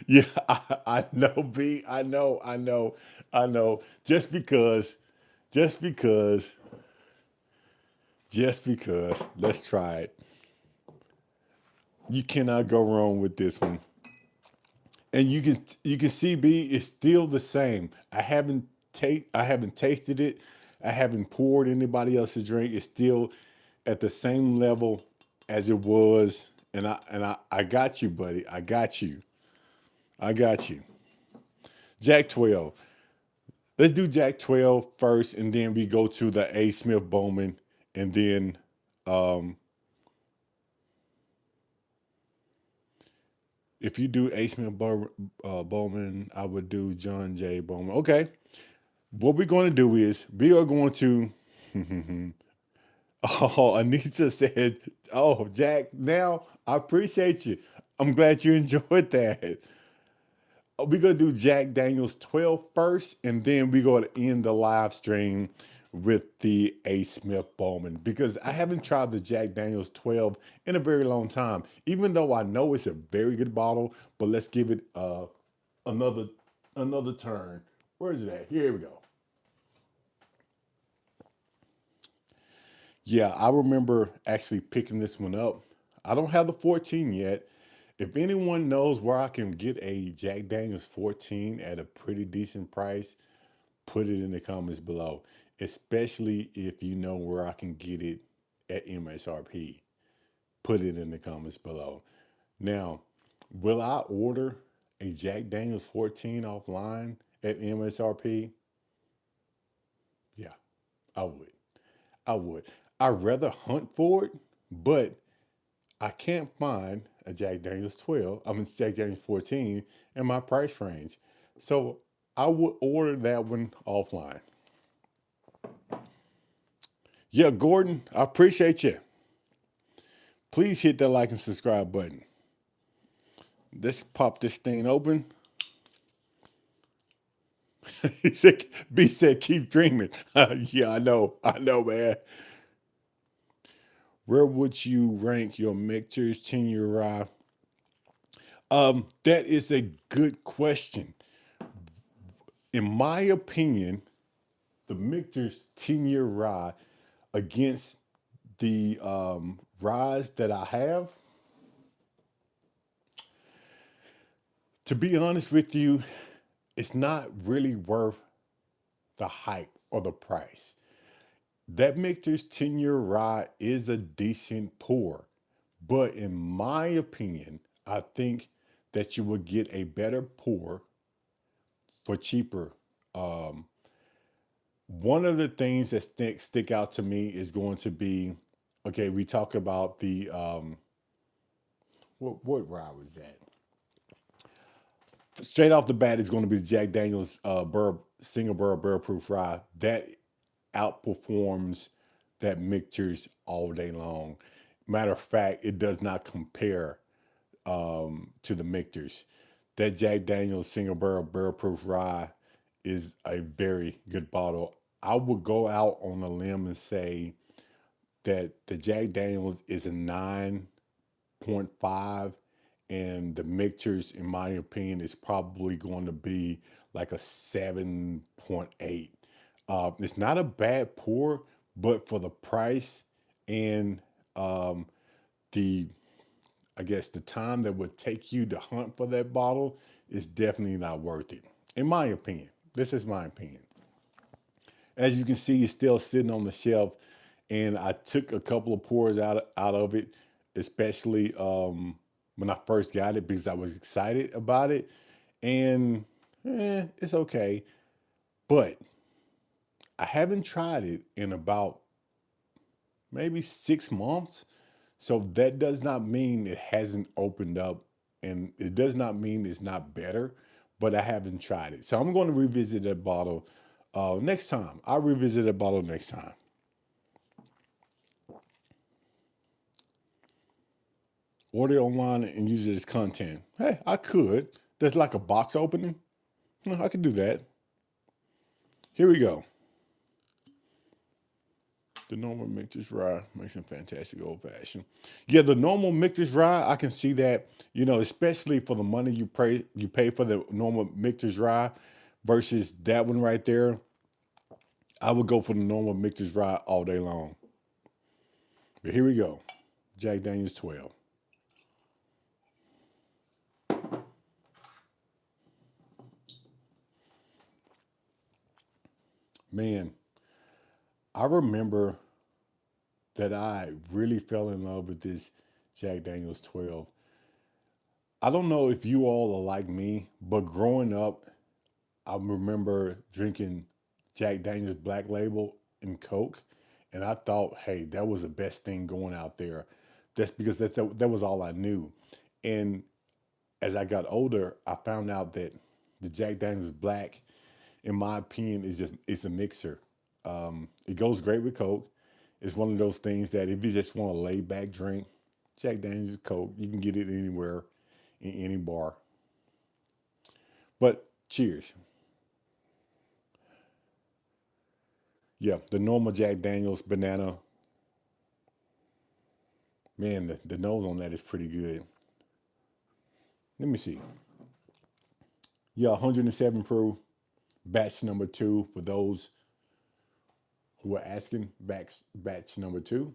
yeah, I know, B. I know. Just because, just because. Let's try it. You cannot go wrong with this one. And you can see, B, it's still the same. I haven't tasted it. I haven't poured anybody else's drink. It's still at the same level as it was. And I got you, buddy. I got you. I got you. Jack 12. Let's do Jack 12 first, and then we go to the A. Smith Bowman, and then um, if you do A. Smith Bowman, I would do John J. Bowman. Okay. What we're going to do is we are going to. Oh, Anita said, "Oh, Jack, now I appreciate you. I'm glad you enjoyed that. We're going to do Jack Daniels 12 first, and then we're going to end the live stream with the A. Smith Bowman because I haven't tried the Jack Daniels 12 in a very long time, even though I know it's a very good bottle. But let's give it another another turn. Where is it at? Here we go. Yeah, I remember actually picking this one up. I don't have the 14 yet. If anyone knows where I can get a Jack Daniels 14 at a pretty decent price, put it in the comments below. especially if you know where I can get it at MSRP. Put it in the comments below. Now, will I order a Jack Daniels 14 offline at MSRP? Yeah, I would. I would. I'd rather hunt for it, but I can't find a Jack Daniels 12, Jack Daniels 14 in my price range. So I would order that one offline. Yeah, Gordon, I appreciate you. Please hit that like and subscribe button. Let's pop this thing open. He said, B said, keep dreaming. Yeah, I know, man. Where would you rank your mixers 10-year rye? That is a good question. In my opinion, the mixers 10-year rye against the ryes that I have, to be honest with you, it's not really worth the hype or the price. That Michter's 10-year rye is a decent pour, but in my opinion, I think that you will get a better pour for cheaper. Um, One of the things that stick out to me is going to be, okay, we talk about the what rye was that? Straight off the bat is going to be the Jack Daniels single barrel barrel proof rye that outperforms that mixtures all day long. Matter of fact, it does not compare to the mixtures. That Jack Daniels single barrel proof rye is a very good bottle. I would go out on a limb and say that the Jack Daniels is a 9.5, and the mixtures, in my opinion, is probably going to be like a 7.8. It's not a bad pour, but for the price and the, I guess, the time that would take you to hunt for that bottle is definitely not worth it, in my opinion. This is my opinion. As you can see, it's still sitting on the shelf, and I took a couple of pours out of it, especially when I first got it because I was excited about it, and it's okay. But I haven't tried it in about maybe 6 months, so that does not mean it hasn't opened up, and it does not mean it's not better. But I haven't tried it, so I'm going to revisit that bottle next time. I'll revisit that bottle next time. Order it online and use it as content. Hey, I could. There's like a box opening. I could do that. Here we go. The normal mixed rye makes a fantastic old fashioned. Yeah, the normal mixed rye, I can see that. Especially for the money you pay for the normal mixed rye versus that one right there. I would go for the normal mixed rye all day long. But here we go. Jack Daniels 12. Man, I remember that I really fell in love with this Jack Daniels 12. I don't know if you all are like me, but growing up, I remember drinking Jack Daniels Black Label and Coke, and I thought, hey, that was the best thing going out there. That's because that was all I knew. And as I got older, I found out that the Jack Daniels Black, in my opinion, it's a mixer. It goes great with Coke. It's one of those things that if you just want a laid back drink, Jack Daniels Coke, you can get it anywhere in any bar. But cheers. Yeah, the normal Jack Daniels banana. Man, the nose on that is pretty good. Let me see. Yeah, 107 proof, batch number two for those who are asking. Batch number two.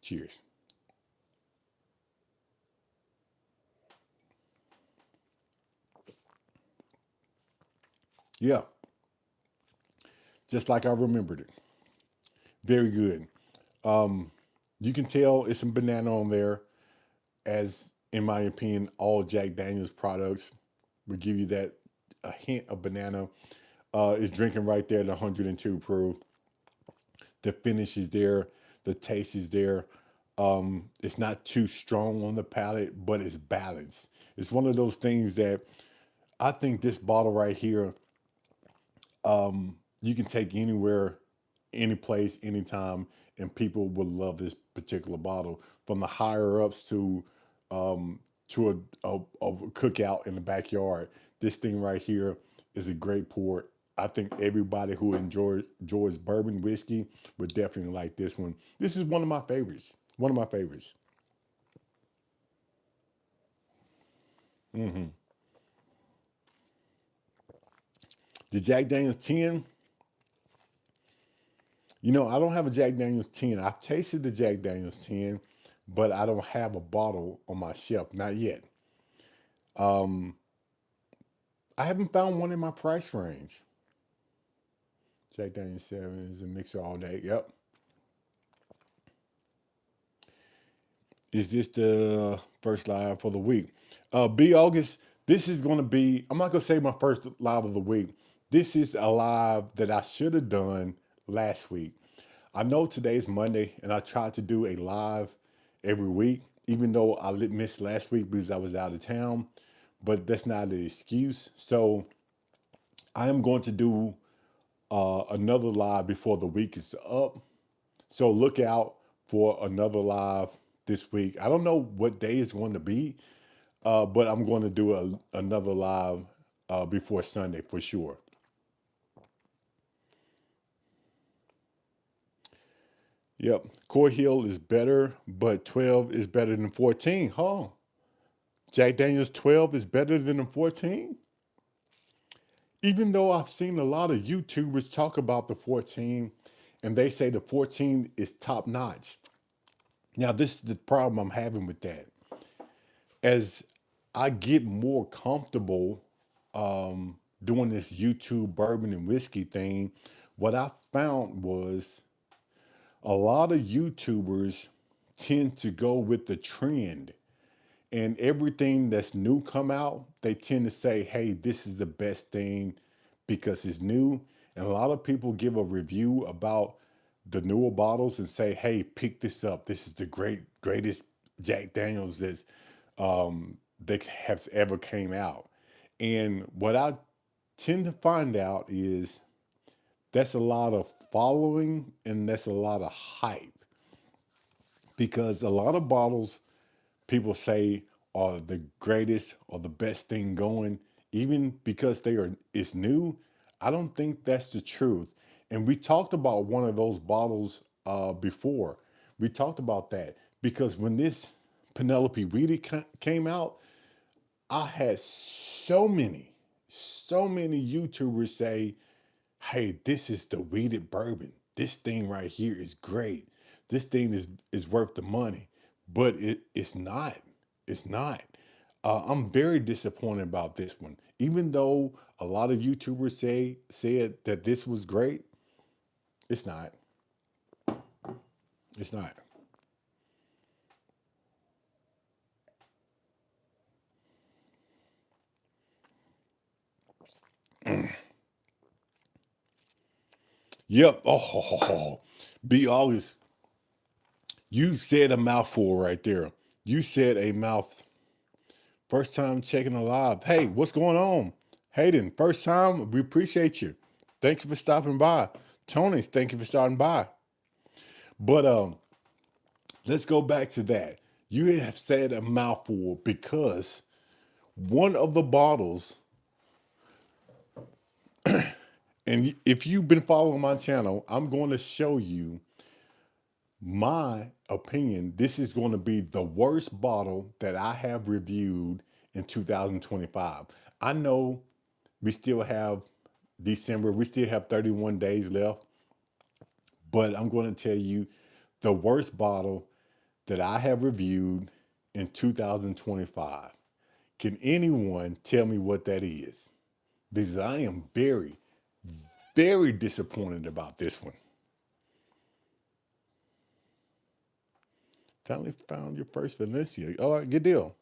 Cheers. Yeah. just like I remembered it. Very good. Um, you can tell it's some banana on there, as in my opinion, all Jack Daniels products will give you that a hint of banana. It's drinking right there at 102 proof. The finish is there, the taste is there. It's not too strong on the palate, but it's balanced. It's one of those things that I think this bottle right here, you can take anywhere, any place, anytime, and people will love this particular bottle. From the higher ups to a cookout in the backyard. This thing right here is a great port. I think everybody who enjoys bourbon whiskey would definitely like this one. This is one of my favorites. One of my favorites. Hmm. The Jack Daniels 10. I don't have a Jack Daniels 10. I've tasted the Jack Daniels 10, but I don't have a bottle on my shelf. Not yet. Um, I haven't found one in my price range. Jack Daniels 7 is a mixer all day. Yep. Is this the first live for the week? B August, this is going to be, I'm not going to say my first live of the week. This is a live that I should have done last week. I know today's Monday, and I tried to do a live every week, even though I missed last week because I was out of town. But that's not an excuse. So I am going to do another live before the week is up. So look out for another live this week. I don't know what day it's going to be, but I'm going to do another live before Sunday for sure. Yep. Core Hill is better, but 12 is better than 14. Huh? Jack Daniels 12 is better than a 14? Even though I've seen a lot of YouTubers talk about the 14 and they say the 14 is top notch. Now, this is the problem I'm having with that. As I get more comfortable doing this YouTube bourbon and whiskey thing, what I found was a lot of YouTubers tend to go with the trend, and everything that's new come out, they tend to say, hey, this is the best thing because it's new. And a lot of people give a review about the newer bottles and say, hey, pick this up. This is the greatest Jack Daniels that has ever came out. And what I tend to find out is that's a lot of following and that's a lot of hype because a lot of bottles people say are the greatest or the best thing going, even because they are it's new. I don't think that's the truth. And we talked about one of those bottles before. We talked about that because when this Penelope Weedy came out, I had so many YouTubers say, hey, this is the weeded bourbon. This thing right here is great. This thing is worth the money. But it's not. It's not. I'm very disappointed about this one. Even though a lot of YouTubers said that this was great, it's not. It's not. Yep. Oh, be August. You said a mouthful right there. You said a mouth. First time checking the live. Hey, what's going on? Hayden, first time. We appreciate you. Thank you for stopping by. Tony, thank you for stopping by. But let's go back to that. You have said a mouthful because one of the bottles, and if you've been following my channel, I'm going to show you my opinion. This is going to be the worst bottle that I have reviewed in 2025. I know we still have December, we still have 31 days left, but I'm going to tell you the worst bottle that I have reviewed in 2025. Can anyone tell me what that is? Because I am very, very disappointed about this one. Finally found your first Valencia. All right, good deal.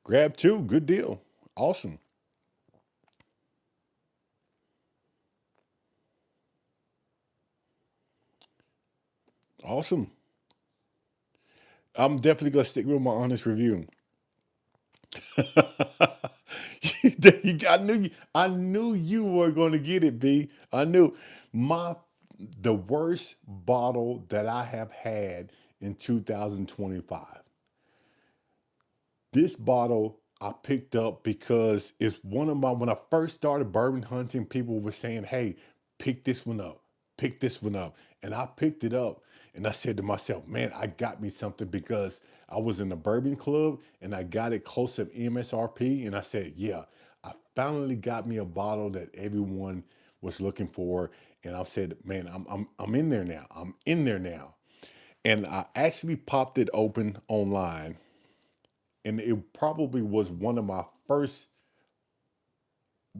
Grab two, good deal. Awesome. Awesome. I'm definitely gonna stick with my honest review. I knew you were going to get it, B. I knew my the worst bottle that I have had in 2025. This bottle I picked up because it's one of my when I first started bourbon hunting, people were saying, "Hey, pick this one up, pick this one up," and I picked it up, and I said to myself, "Man, I got me something," because I was in the bourbon club and I got it close to MSRP, and I said, "Yeah, I finally got me a bottle that everyone was looking for," and I said, "Man, I'm in there now. I'm in there now," and I actually popped it open online, and it probably was one of my first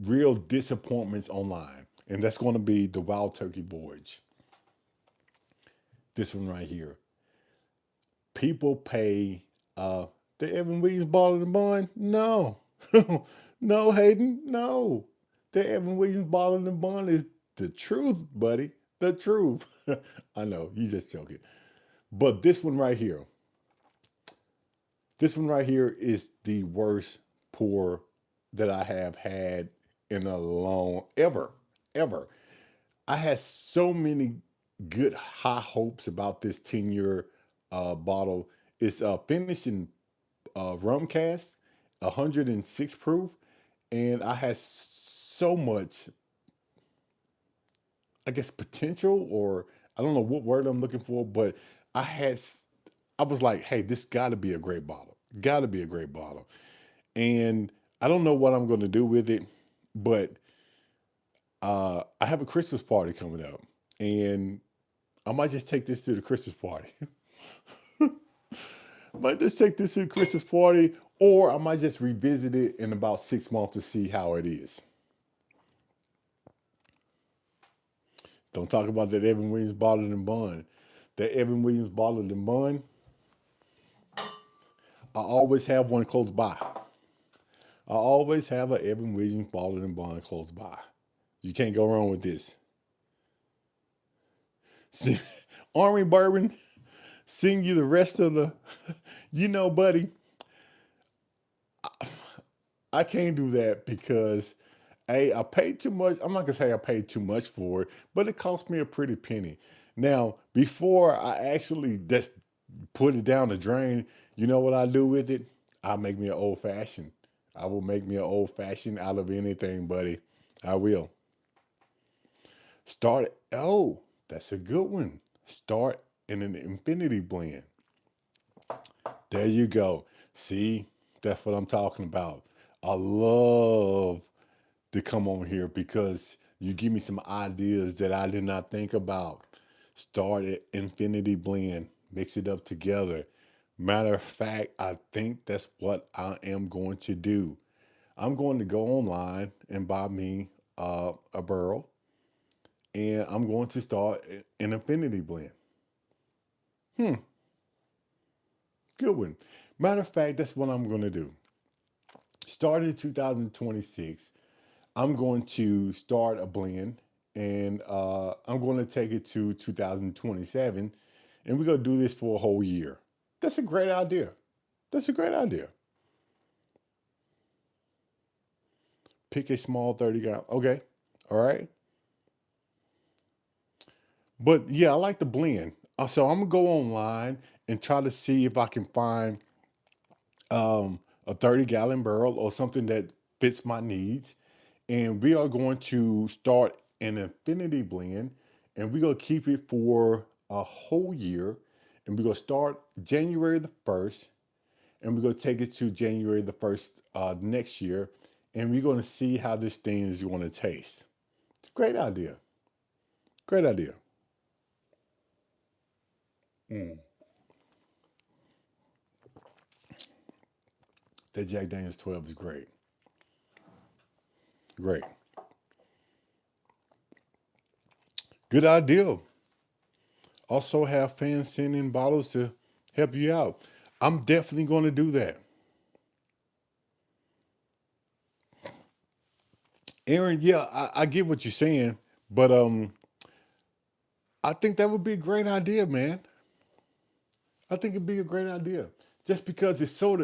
real disappointments online, and that's going to be the Wild Turkey Voyage. This one right here. People pay the Evan Williams bottle and bond. No, no, Hayden, no. The Evan Williams bottle and bond is the truth, buddy. The truth. I know you just joking, but this one right here is the worst pour that I have had in a long ever. I had so many good high hopes about this 10-year bottle. It's finished in rum cask, 106 proof, and I had so much, I guess, potential, or I don't know what word I'm looking for, but I had, I was like, hey, this got to be a great bottle. Got to be a great bottle. And I don't know what I'm going to do with it, but I have a Christmas party coming up, and I might just take this to the Christmas party. Might just take this to the Christmas party, or I might just revisit it in about 6 months to see how it is. Don't talk about that Evan Williams bottled and bun. That Evan Williams bottled and bun, I always have one close by. I always have an Evan Williams bottled and bun close by. You can't go wrong with this. See, Army Bourbon, sing you the rest of the, buddy, I can't do that because I paid too much. I'm not gonna say I paid too much for it, but it cost me a pretty penny. Now, before I actually just put it down the drain, you know what I do with it? I make me an old fashioned. I will make me an old fashioned out of anything, buddy. I will. Start. Oh, that's a good one. Start in an infinity blend. There you go. See, that's what I'm talking about. I love to come on here because you give me some ideas that I did not think about. Start at Infinity Blend, mix it up together. Matter of fact, I think that's what I am going to do. I'm going to go online and buy me a barrel, and I'm going to start an Infinity Blend. Hmm, good one. Matter of fact, that's what I'm going to do. Starting in 2026, I'm going to start a blend, and I'm going to take it to 2027, and we're going to do this for a whole year. That's a great idea. That's a great idea. Pick a small 30 gallon. Okay. All right. But yeah, I like the blend. So I'm going to go online and try to see if I can find a 30-gallon barrel or something that fits my needs. And we are going to start an infinity blend, and we're going to keep it for a whole year. And we're going to start January the 1st, and we're going to take it to January the 1st next year. And we're going to see how this thing is going to taste. Great idea. Great idea. Mm. That Jack Daniels 12 is great. Great. Good idea. Also have fans send in bottles to help you out. I'm definitely going to do that. Aaron, yeah, I get what you're saying, but I think that would be a great idea, man. I think it'd be a great idea. Just because it's sort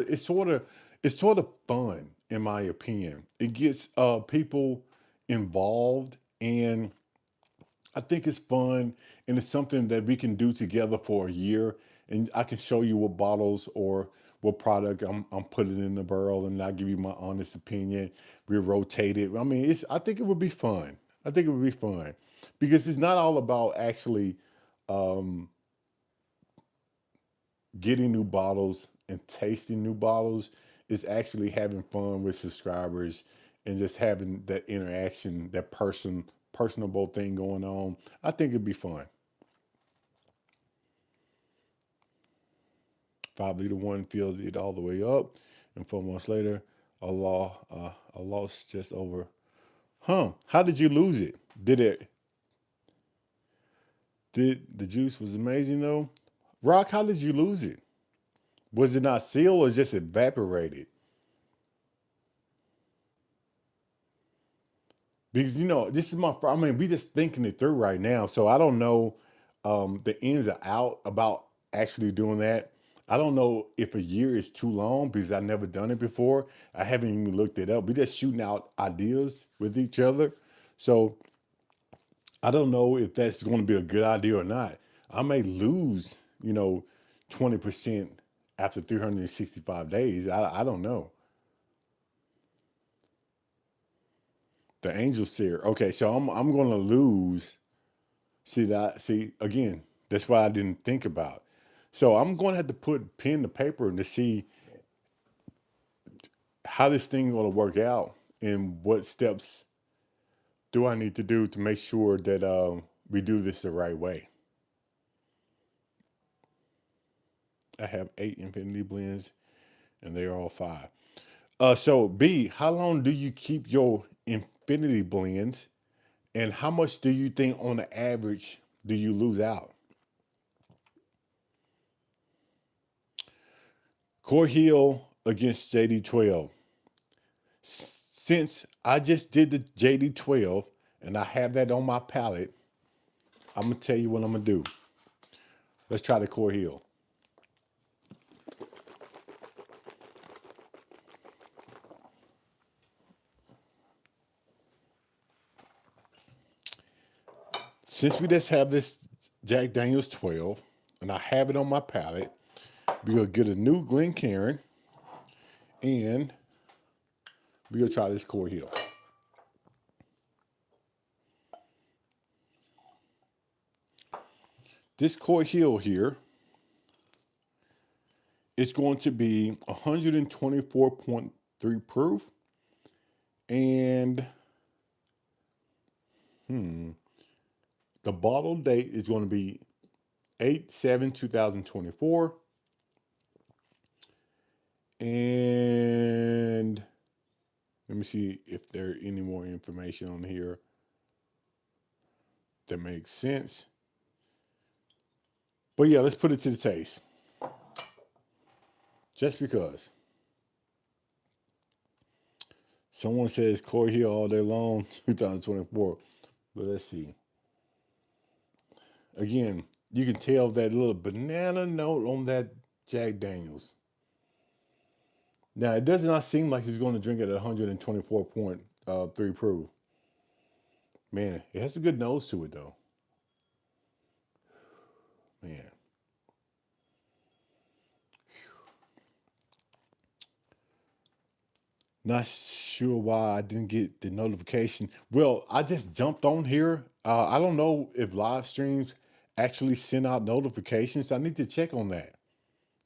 of fun, in my opinion. It gets people involved, and I think it's fun, and it's something that we can do together for a year. And I can show you what bottles or what product I'm putting in the barrel, and I'll give you my honest opinion. We rotate it. I mean, I think it would be fun. I think it would be fun because it's not all about actually um, getting new bottles and tasting new bottles. It's actually having fun with subscribers and just having that interaction, that personable thing going on. I think it'd be fun. 5 liter one filled it all the way up, and 4 months later, I lost just over. Huh? How did you lose it? Did it? Did the juice was amazing though? Rock, how did you lose it? Was it not sealed or just evaporated? Because this is I mean, we just thinking it through right now, so I don't know the ins or out about actually doing that. I don't know if a year is too long because I've never done it before. I haven't even looked it up. We just shooting out ideas with each other, so I don't know if that's going to be a good idea or not. I may lose, 20% after 365 days. I don't know. The angel seer. Okay, so I'm going to lose. See again. That's why I didn't think about. So I'm going to have to put pen to paper to see how this thing is going to work out and what steps do I need to do to make sure that we do this the right way. I have 8 infinity blends and they're all five. So B, how long do you keep your infinity blends, and how much do you think on the average do you lose out? Core Hill against JD12. Since I just did the JD12 and I have that on my palette, I'm gonna tell you what I'm gonna do. Let's try the Core Hill. Since we just have this Jack Daniels 12 and I have it on my palette, we're gonna get a new Glencairn and we're gonna try this Core Hill. This Core Hill here is going to be 124.3 proof, and the bottle date is going to be 8/7/2024. And let me see if there any more information on here that makes sense. But yeah, let's put it to the taste. Just because. Someone says Corey Hill all day long, 2024. But let's see. Again, you can tell that little banana note on that Jack Daniels. Now, it does not seem like he's going to drink it at 124.3 proof. Man, it has a good nose to it, though. Man. Not sure why I didn't get the notification. Well, I just jumped on here. I don't know if live streams actually send out notifications. I need to check on that.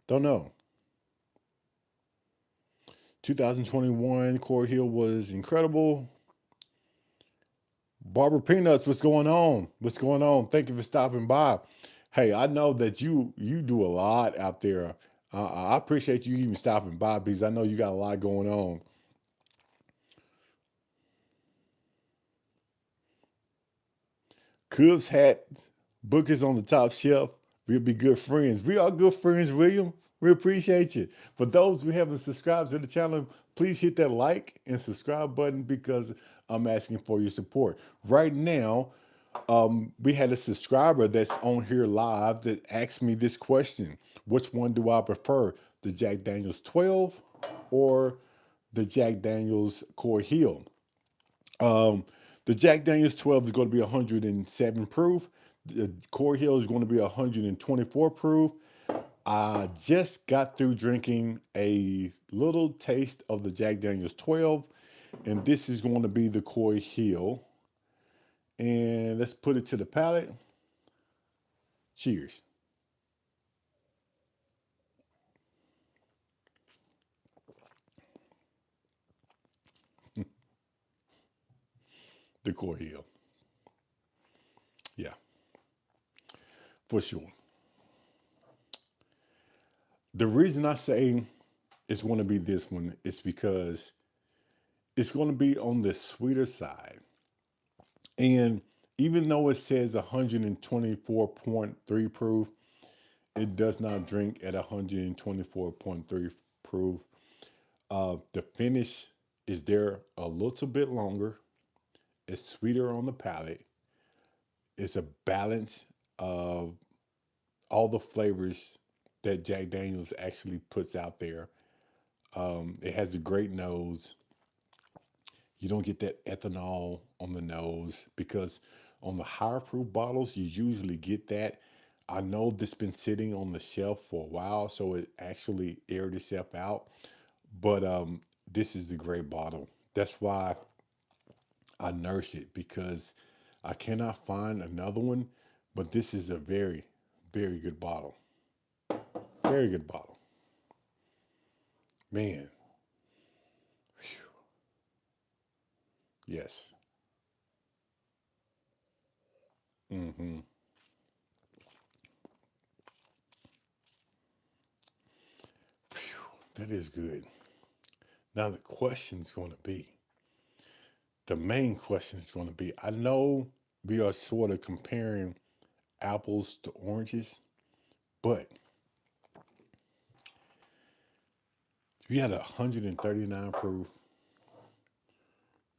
Don't know. 2021, Corey Hill was incredible. Barbara Peanuts, what's going on? What's going on? Thank you for stopping by. Hey, I know that you do a lot out there. I appreciate you even stopping by because I know you got a lot going on. Cubs hat, Booker's on the top shelf. We'll be good friends. We are good friends, William. We appreciate you. For those who haven't subscribed to the channel, please hit that like and subscribe button because I'm asking for your support. Right now, we had a subscriber that's on here live that asked me this question. Which one do I prefer? The Jack Daniels 12 or the Jack Daniels Core Hill? Um, the Jack Daniels 12 is going to be 107 proof. The Core Hill is going to be 124 proof. I just got through drinking a little taste of the Jack Daniels 12, and this is going to be the Core Hill. And let's put it to the palate. Cheers. The Core Hill. Yeah, for sure. The reason I say it's going to be this one is because it's going to be on the sweeter side. And even though it says 124.3 proof, it does not drink at 124.3 proof. The finish is there a little bit longer. It's sweeter on the palate. It's a balance of all the flavors that Jack Daniels actually puts out there. It has a great nose. You don't get that ethanol on the nose because on the higher proof bottles, you usually get that. I know this has been sitting on the shelf for a while, so it actually aired itself out. But this is a great bottle. That's why I nurse it because I cannot find another one. But this is a very, very good bottle. Very good bottle. Man, yes. Hmm. That is good. Now the question is going to be, the main question is going to be, I know we are sort of comparing apples to oranges, but if you had 139 proof,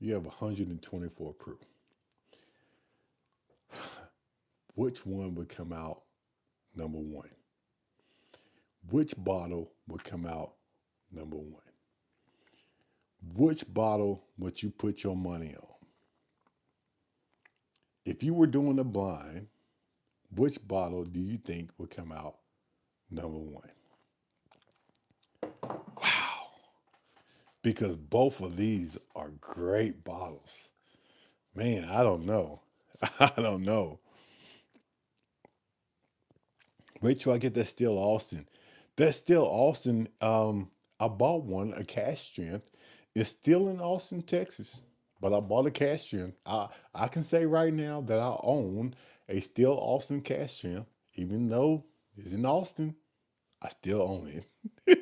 you have 124 proof. Which one would come out number one? Which bottle would come out number one? Which bottle would you put your money on? If you were doing a blind, which bottle do you think would come out number one? Wow. Because both of these are great bottles. Man, I don't know. I don't know. Wait till I get that Still Austin. That Still Austin, I bought one, a cash strength. It's still in Austin, Texas, but I bought a cash strength. I can say right now that I own a Still Austin cash strength, even though it's in Austin. I still own it.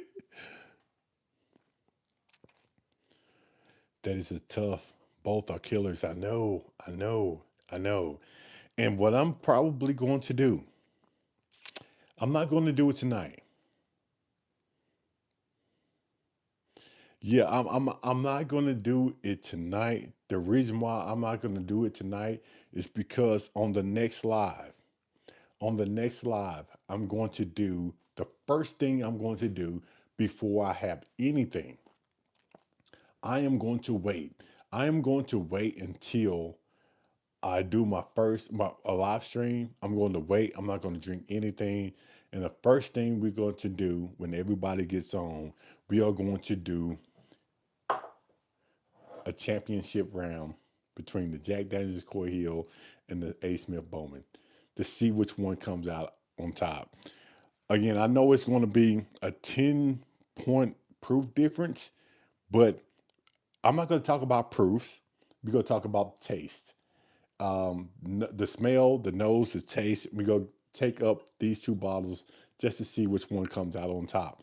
That is a tough. Both are killers. I know. I know. I know. And what I'm probably going to do, I'm not going to do it tonight. Yeah, I'm not gonna do it tonight. The reason why I'm not gonna do it tonight is because on the next live, I'm going to do the first thing I'm going to do before I have anything. I am going to wait. I am going to wait until I do my first my a live stream. I'm going to wait. I'm not going to drink anything. And the first thing we're going to do when everybody gets on, we are going to do a championship round between the Jack Daniels Core Hill and the A. Smith Bowman to see which one comes out on top. Again, I know it's going to be a 10-point proof difference, but I'm not going to talk about proofs. We're going to talk about taste. The smell, the nose, the taste. We're going to take up these two bottles just to see which one comes out on top.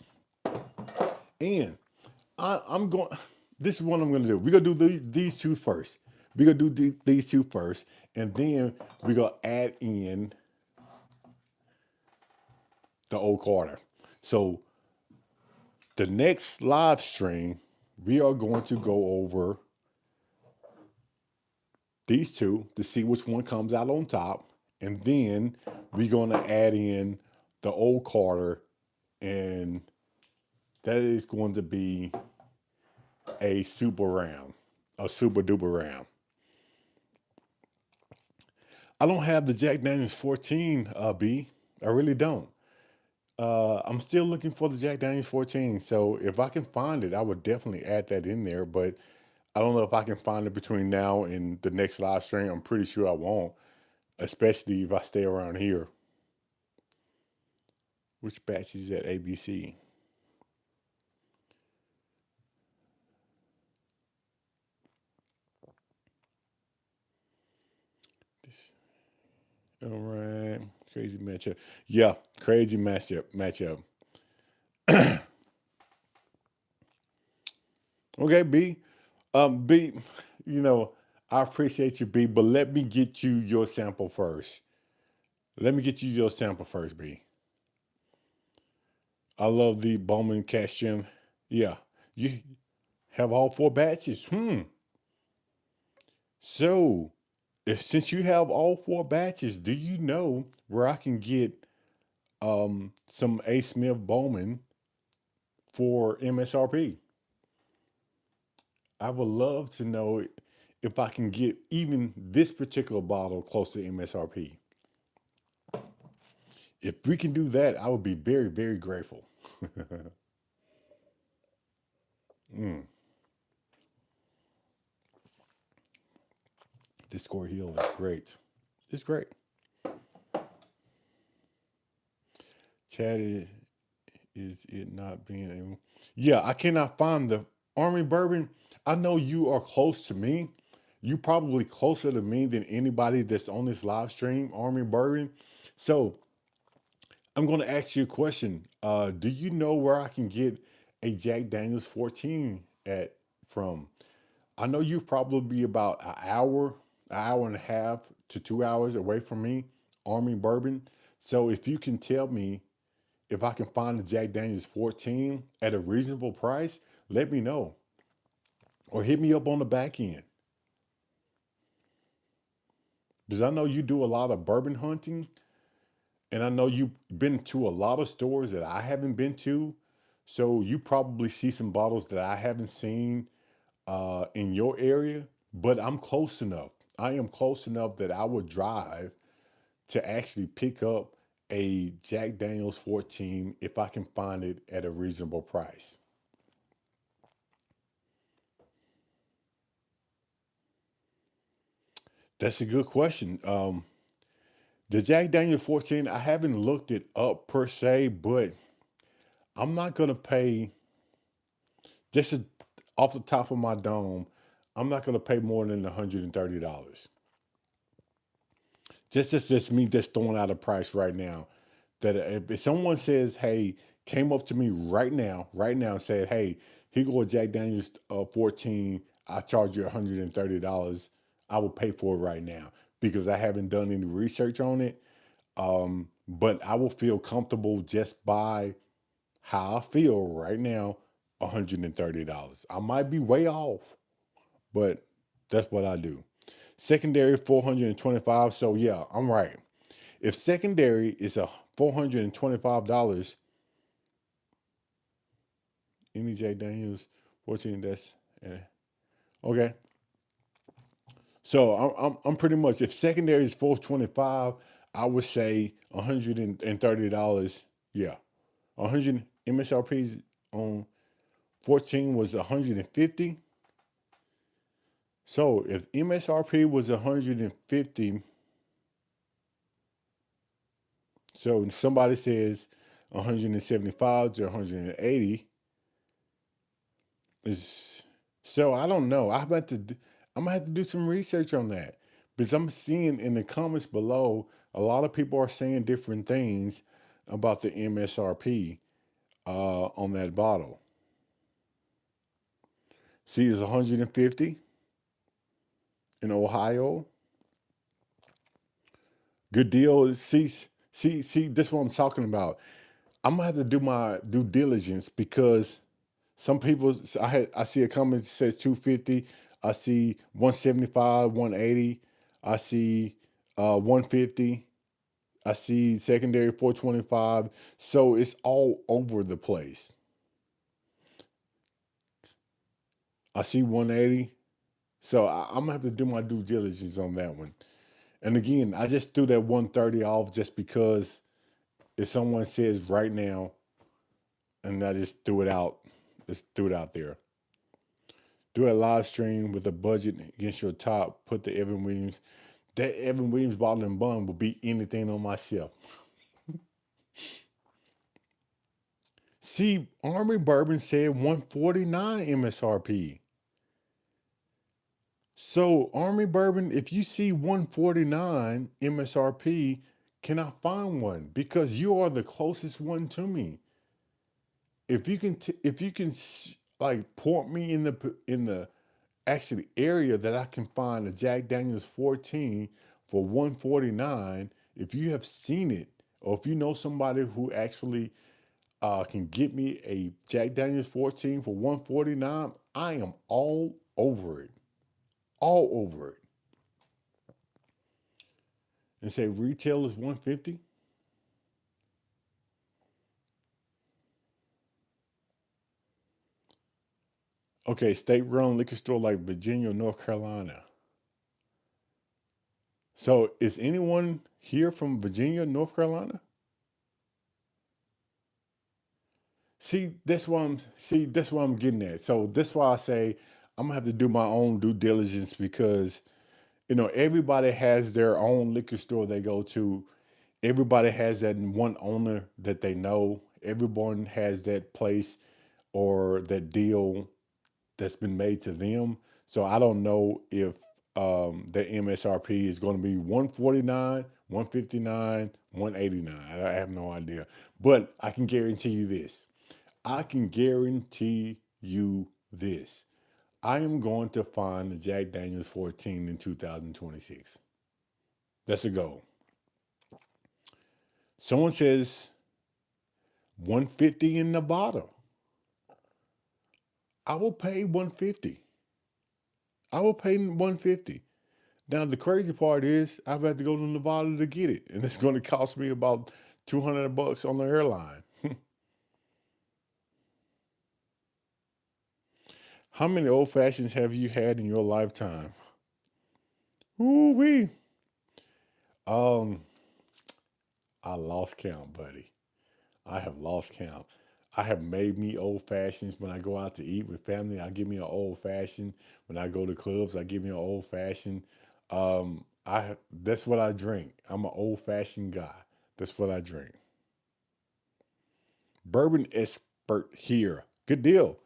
And I'm going. This is what I'm going to do. We're going to do these two first. We're gonna do these two first, and then we're gonna add in the old quarter. So the next live stream, we are going to go over these two to see which one comes out on top, and then we're gonna add in the old quarter, and that is going to be a super round, a super duper round. I don't have the Jack Daniels 14, B. I really don't. I'm still looking for the Jack Daniels 14. So if I can find it, I would definitely add that in there. But I don't know if I can find it between now and the next live stream. I'm pretty sure I won't, especially if I stay around here. Which batch is at ABC? This, all right. Crazy matchup. Yeah, crazy matchup. Okay, B. B, you know, I appreciate you, B, but let me get you your sample first. Let me get you your sample first, B. I love the Bowman Cash Gem. Yeah, you have all four batches. So, if since you have all four batches, do you know where I can get some A. Smith Bowman for MSRP? I would love to know if I can get even this particular bottle close to MSRP. If we can do that, I would be very, very grateful. Mm, this score heel is great. It's great. Chad is it not being able? Yeah, I cannot find the Army Bourbon. I know you are close to me. You probably closer to me than anybody that's on this live stream, Army Bourbon. So I'm going to ask you a question. Do you know where I can get a Jack Daniels 14 at from? I know you've probably be about an hour and a half to 2 hours away from me, Army Bourbon. So if you can tell me if I can find the Jack Daniels 14 at a reasonable price, let me know. Or hit me up on the back end. Because I know you do a lot of bourbon hunting, and I know you've been to a lot of stores that I haven't been to. So you probably see some bottles that I haven't seen in your area, but I'm close enough. I am close enough that I would drive to actually pick up a Jack Daniels 14 if I can find it at a reasonable price. That's a good question. The Jack Daniels 14, I haven't looked it up per se, but I'm not going to pay, just off the top of my dome, I'm not going to pay more than $130. Just me just throwing out a price right now. That if someone says, "Hey," came up to me right now, and said, "Hey, here go a Jack Daniels 14. I charge you $130." I will pay for it right now because I haven't done any research on it. But I will feel comfortable just by how I feel right now. $130. I might be way off, but that's what I do. Secondary 425. So yeah, I'm right. If secondary is a $425, any J Daniels 14, that's okay. So I'm pretty much, if secondary is 425, I would say $130. Yeah. 100 MSRPs on 14 was 150. So if MSRP was 150, so somebody says 175 to 180 is, so I don't know. I'm gonna have to do some research on that because I'm seeing in the comments below a lot of people are saying different things about the MSRP on that bottle. See, it's 150. in Ohio. Good deal. See. This is what I'm talking about. I'm gonna have to do my due diligence because some people. I see a comment that says 250. I see 175, 180. I see 150. I see secondary 425. So it's all over the place. I see 180. So I'm gonna have to do my due diligence on that one. And again, I just threw that 130 off just because if someone says right now, and I just threw it out, just threw it out there. Do a live stream with a budget against your top. Put the Evan Williams. That Evan Williams bottle and bun will beat anything on my shelf. See, Army Bourbon said 149 MSRP. So Army Bourbon, if you see 149 MSRP, can I find one? Because you are the closest one to me. If you can like point me in the actually area that I can find a Jack Daniels 14 for 149, if you have seen it, or if you know somebody who actually can get me a Jack Daniels 14 for 149, I am all over it. All over it. And say retail is 150. Okay, state run liquor store like Virginia, North Carolina. So is anyone here from Virginia, North Carolina? That's what I'm getting at. So that's why I say I'm gonna have to do my own due diligence because everybody has their own liquor store they go to. Everybody has that one owner that they know. Everyone has that place or that deal that's been made to them. So I don't know if the MSRP is going to be 149, 159, 189. I have no idea. But I can guarantee you this. I can guarantee you this. I am going to find the Jack Daniels 14 in 2026. That's a goal. Someone says 150 in Nevada. I will pay 150. I will pay 150. Now the crazy part is I've had to go to Nevada to get it, and it's going to cost me about $200 on the airline. How many old fashions have you had in your lifetime? Ooh wee. Um, I lost count, buddy. I have lost count. I have made me old fashions when I go out to eat with family. I give me an old fashioned. When I go to clubs, I give me an old fashioned. That's what I drink. I'm an old fashioned guy. That's what I drink. Bourbon expert here. Good deal.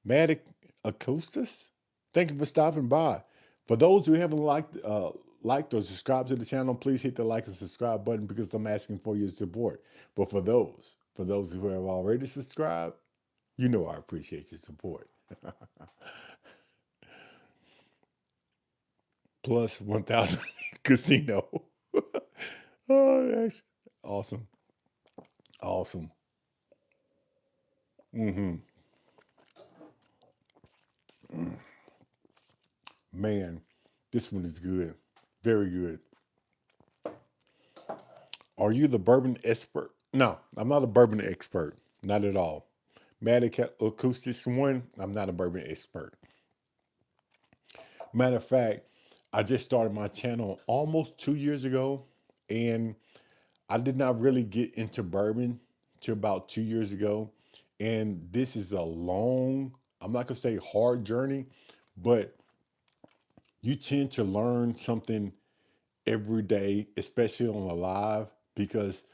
Matic Acoustus. Thank you for stopping by. For those who haven't liked or subscribed to the channel, please hit the like and subscribe button because I'm asking for your support. But for those who have already subscribed, you know I appreciate your support. Plus 1,000 casino. Oh, that's awesome. Awesome. Hmm. Man, this one is good. Very good. Are you the bourbon expert? No, I'm not a bourbon expert. Not at all. Matic Acoustics one, I'm not a bourbon expert. Matter of fact, I just started my channel almost 2 years ago, and I did not really get into bourbon till about 2 years ago. And this is a long, I'm not gonna say hard journey, but you tend to learn something every day, especially on the live, because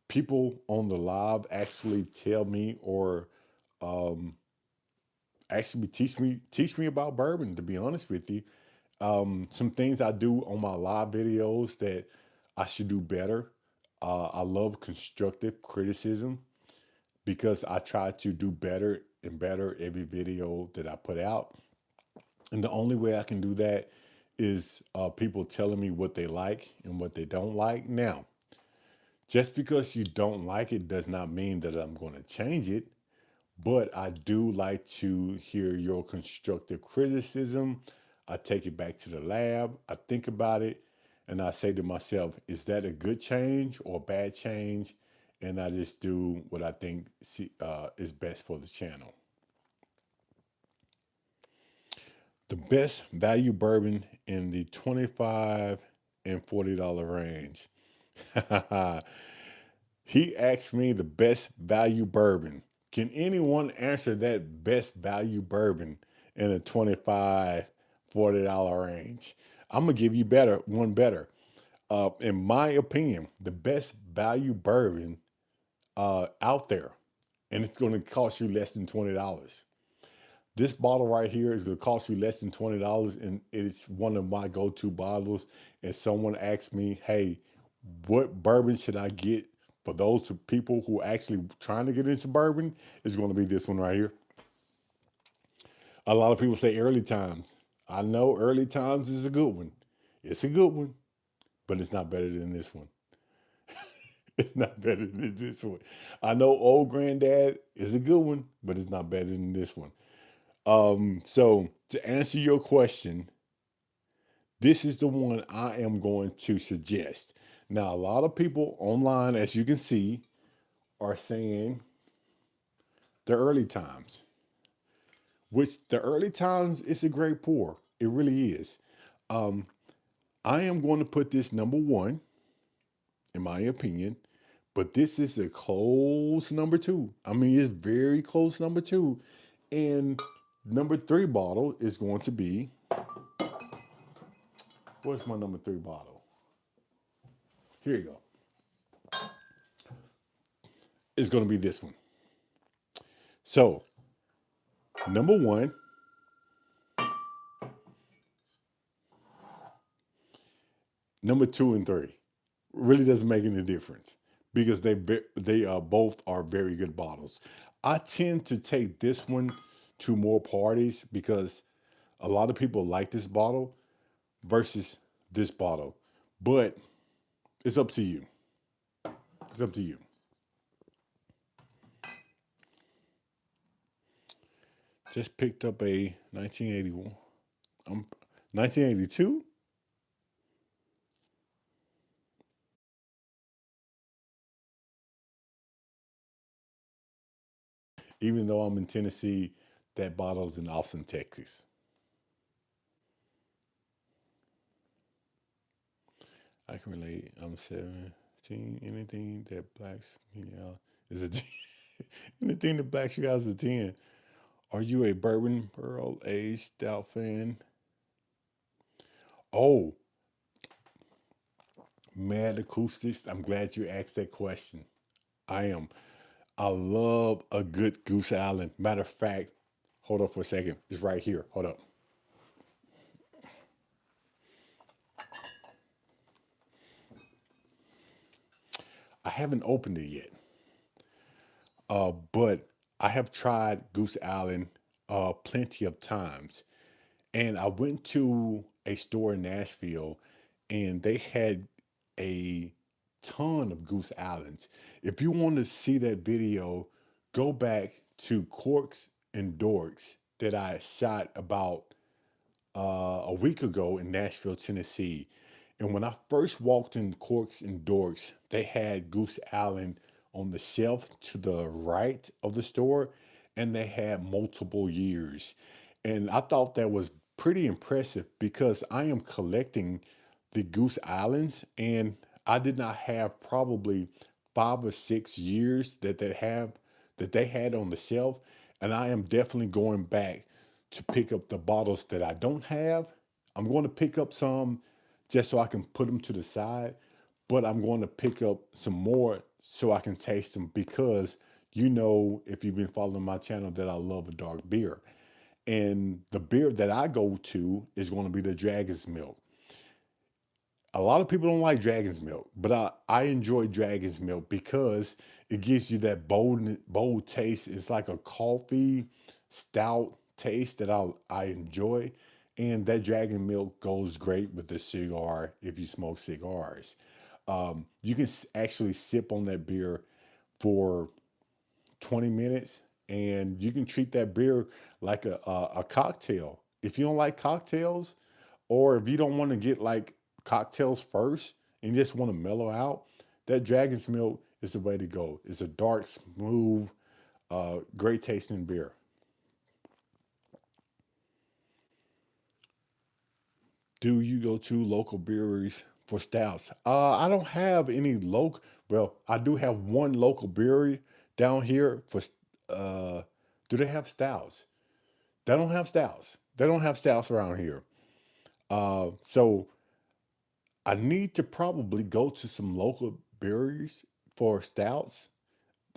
people on the live actually tell me or um, actually teach me about bourbon. To be honest with you, some things I do on my live videos that I should do better. I love constructive criticism because I try to do better and better every video that I put out. And the only way I can do that is people telling me what they like and what they don't like. Now, just because you don't like it does not mean that I'm going to change it, but I do like to hear your constructive criticism. I take it back to the lab, I think about it, and I say to myself, is that a good change or a bad change? And I just do what I think is best for the channel. The best value bourbon in the 25 and $40 range. He asked me the best value bourbon. Can anyone answer that best value bourbon in the 25 $40 range? I'm gonna give you better. In my opinion, the best value bourbon out there, and it's gonna cost you less than $20. This bottle right here is going to cost you less than $20, and it's one of my go-to bottles. And someone asked me, "Hey, what bourbon should I get for those people who are actually trying to get into bourbon?" It's going to be this one right here. A lot of people say early times. I know early times is a good one. It's a good one, but it's not better than this one. It's not better than this one. I know old granddad is a good one, but it's not better than this one. So to answer your question, this is the one I am going to suggest. Now, a lot of people online, as you can see, are saying the early times, which the early times is a great pour. It really is. Um, I am going to put this number one, in my opinion, but this is a close number two. I mean, it's very close number two. And number three bottle is going to be, what's my number three bottle? Here you go. It's going to be this one. So, number one, number two, and three really doesn't make any difference because they both are very good bottles. I tend to take this one to more parties because a lot of people like this bottle versus this bottle, but it's up to you. It's up to you. Just picked up a 1981. 1982. Even though I'm in Tennessee, that bottle's in Austin, Texas. I can relate. I'm 17. Anything that blacks me out is a 10. Anything that blacks you out is a 10. Are you a bourbon barrel aged stout fan? Oh, Mad Acoustics. I'm glad you asked that question. I am. I love a good Goose Island. Matter of fact, hold up for a second. It's right here. Hold up. I haven't opened it yet, but I have tried Goose Island plenty of times. And I went to a store in Nashville and they had a ton of Goose Islands. If you want to see that video, go back to Corks and Dorks that I shot about a week ago in Nashville, Tennessee. And when I first walked in Corks and Dorks, they had Goose Island on the shelf to the right of the store, and they had multiple years. And I thought that was pretty impressive because I am collecting the Goose Islands, and I did not have probably 5 or 6 years that they had on the shelf, and I am definitely going back to pick up the bottles that I don't have. I'm going to pick up some just so I can put them to the side, but I'm going to pick up some more so I can taste them because you know, if you've been following my channel, that I love a dark beer. And the beer that I go to is going to be the Dragon's Milk. A lot of people don't like Dragon's Milk, but I enjoy Dragon's Milk because it gives you that bold taste. It's like a coffee stout taste that I enjoy. and that dragon milk goes great with a cigar if you smoke cigars. You can actually sip on that beer for 20 minutes, and you can treat that beer like a cocktail. If you don't like cocktails, or if you don't want to get like cocktails first and you just want to mellow out, that dragon's milk is the way to go. It's a dark, smooth, great tasting beer. Do you go to local breweries for stouts? I don't have any local. Well, I do have one local brewery down here for. Uh, do they have stouts? They don't have stouts. They don't have stouts around here. So I need to probably go to some local breweries for stouts.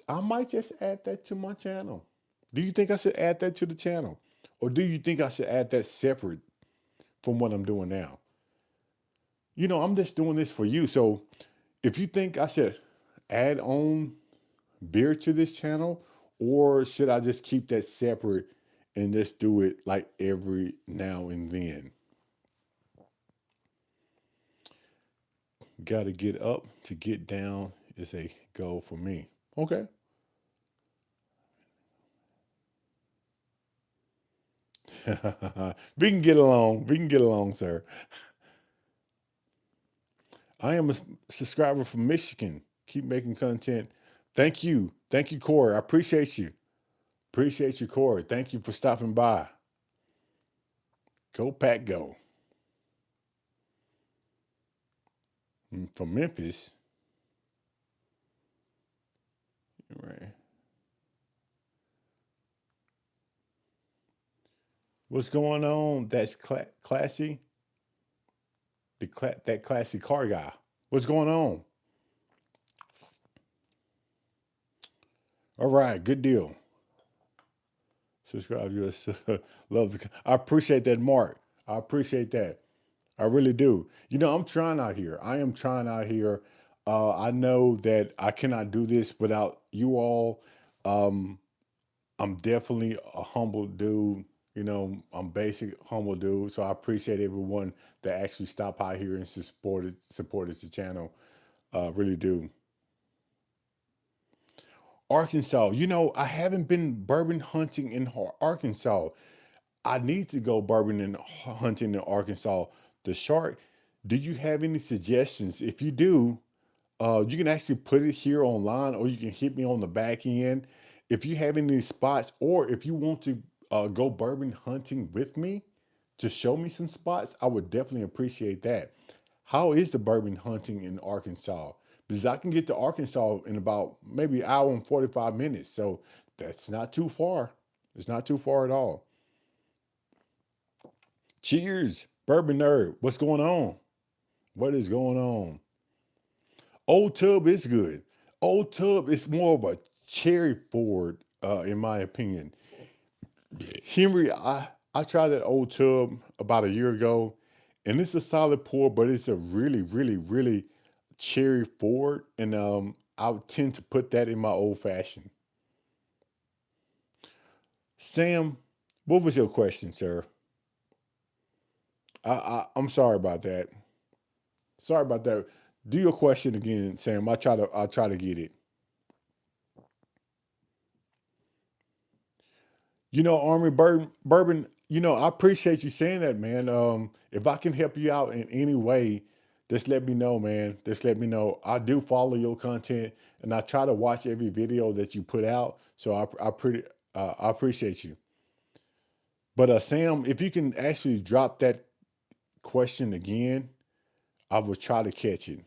I might just add that to my channel. Do you think I should add that to the channel? Or do you think I should add that separate from what I'm doing now? I'm just doing this for you. So if you think I should add on beer to this channel, or should I just keep that separate and just do it like every now and then? Got to get up to get down is a goal for me. Okay. We can get along. We can get along, sir. I am a subscriber from Michigan. Keep making content. Thank you. Thank you, Corey. I appreciate you. Appreciate you, Corey. Thank you for stopping by. Go Pack Go. From Memphis. Right. What's going on? That's classy. That classy car guy. What's going on? All right. Good deal. Subscribe. US. Love the. I appreciate that, Mark. I appreciate that. I really do. I'm trying out here. I am trying out here. I know that I cannot do this without you all. Um, I'm definitely a humble dude. I'm basic humble dude. So I appreciate everyone that actually stop out here and supported the channel. Really do. Arkansas. I haven't been bourbon hunting in Arkansas. I need to go bourbon and hunting in Arkansas. The shark. Do you have any suggestions? If you do, you can actually put it here online, or you can hit me on the back end. If you have any spots, or if you want to go bourbon hunting with me to show me some spots, I would definitely appreciate that. How is the bourbon hunting in Arkansas? Because I can get to Arkansas in about maybe an hour and 45 minutes. So that's not too far. It's not too far at all. Cheers, bourbon nerd. What's going on? What is going on? Old Tub is good. Old Tub is more of a cherry forward, in my opinion. Henry, I tried that Old Tub about a year ago, and it's a solid pour, but it's a really, really, really cherry forward, and I would tend to put that in my old fashioned. Sam, what was your question, sir? I'm sorry about that. Sorry about that. Do your question again, Sam. I'll try to get it. Army Bourbon, I appreciate you saying that, man. If I can help you out in any way, just let me know, man. Just let me know. I do follow your content, and I try to watch every video that you put out. So I appreciate you. But Sam, if you can actually drop that question again, I will try to catch it.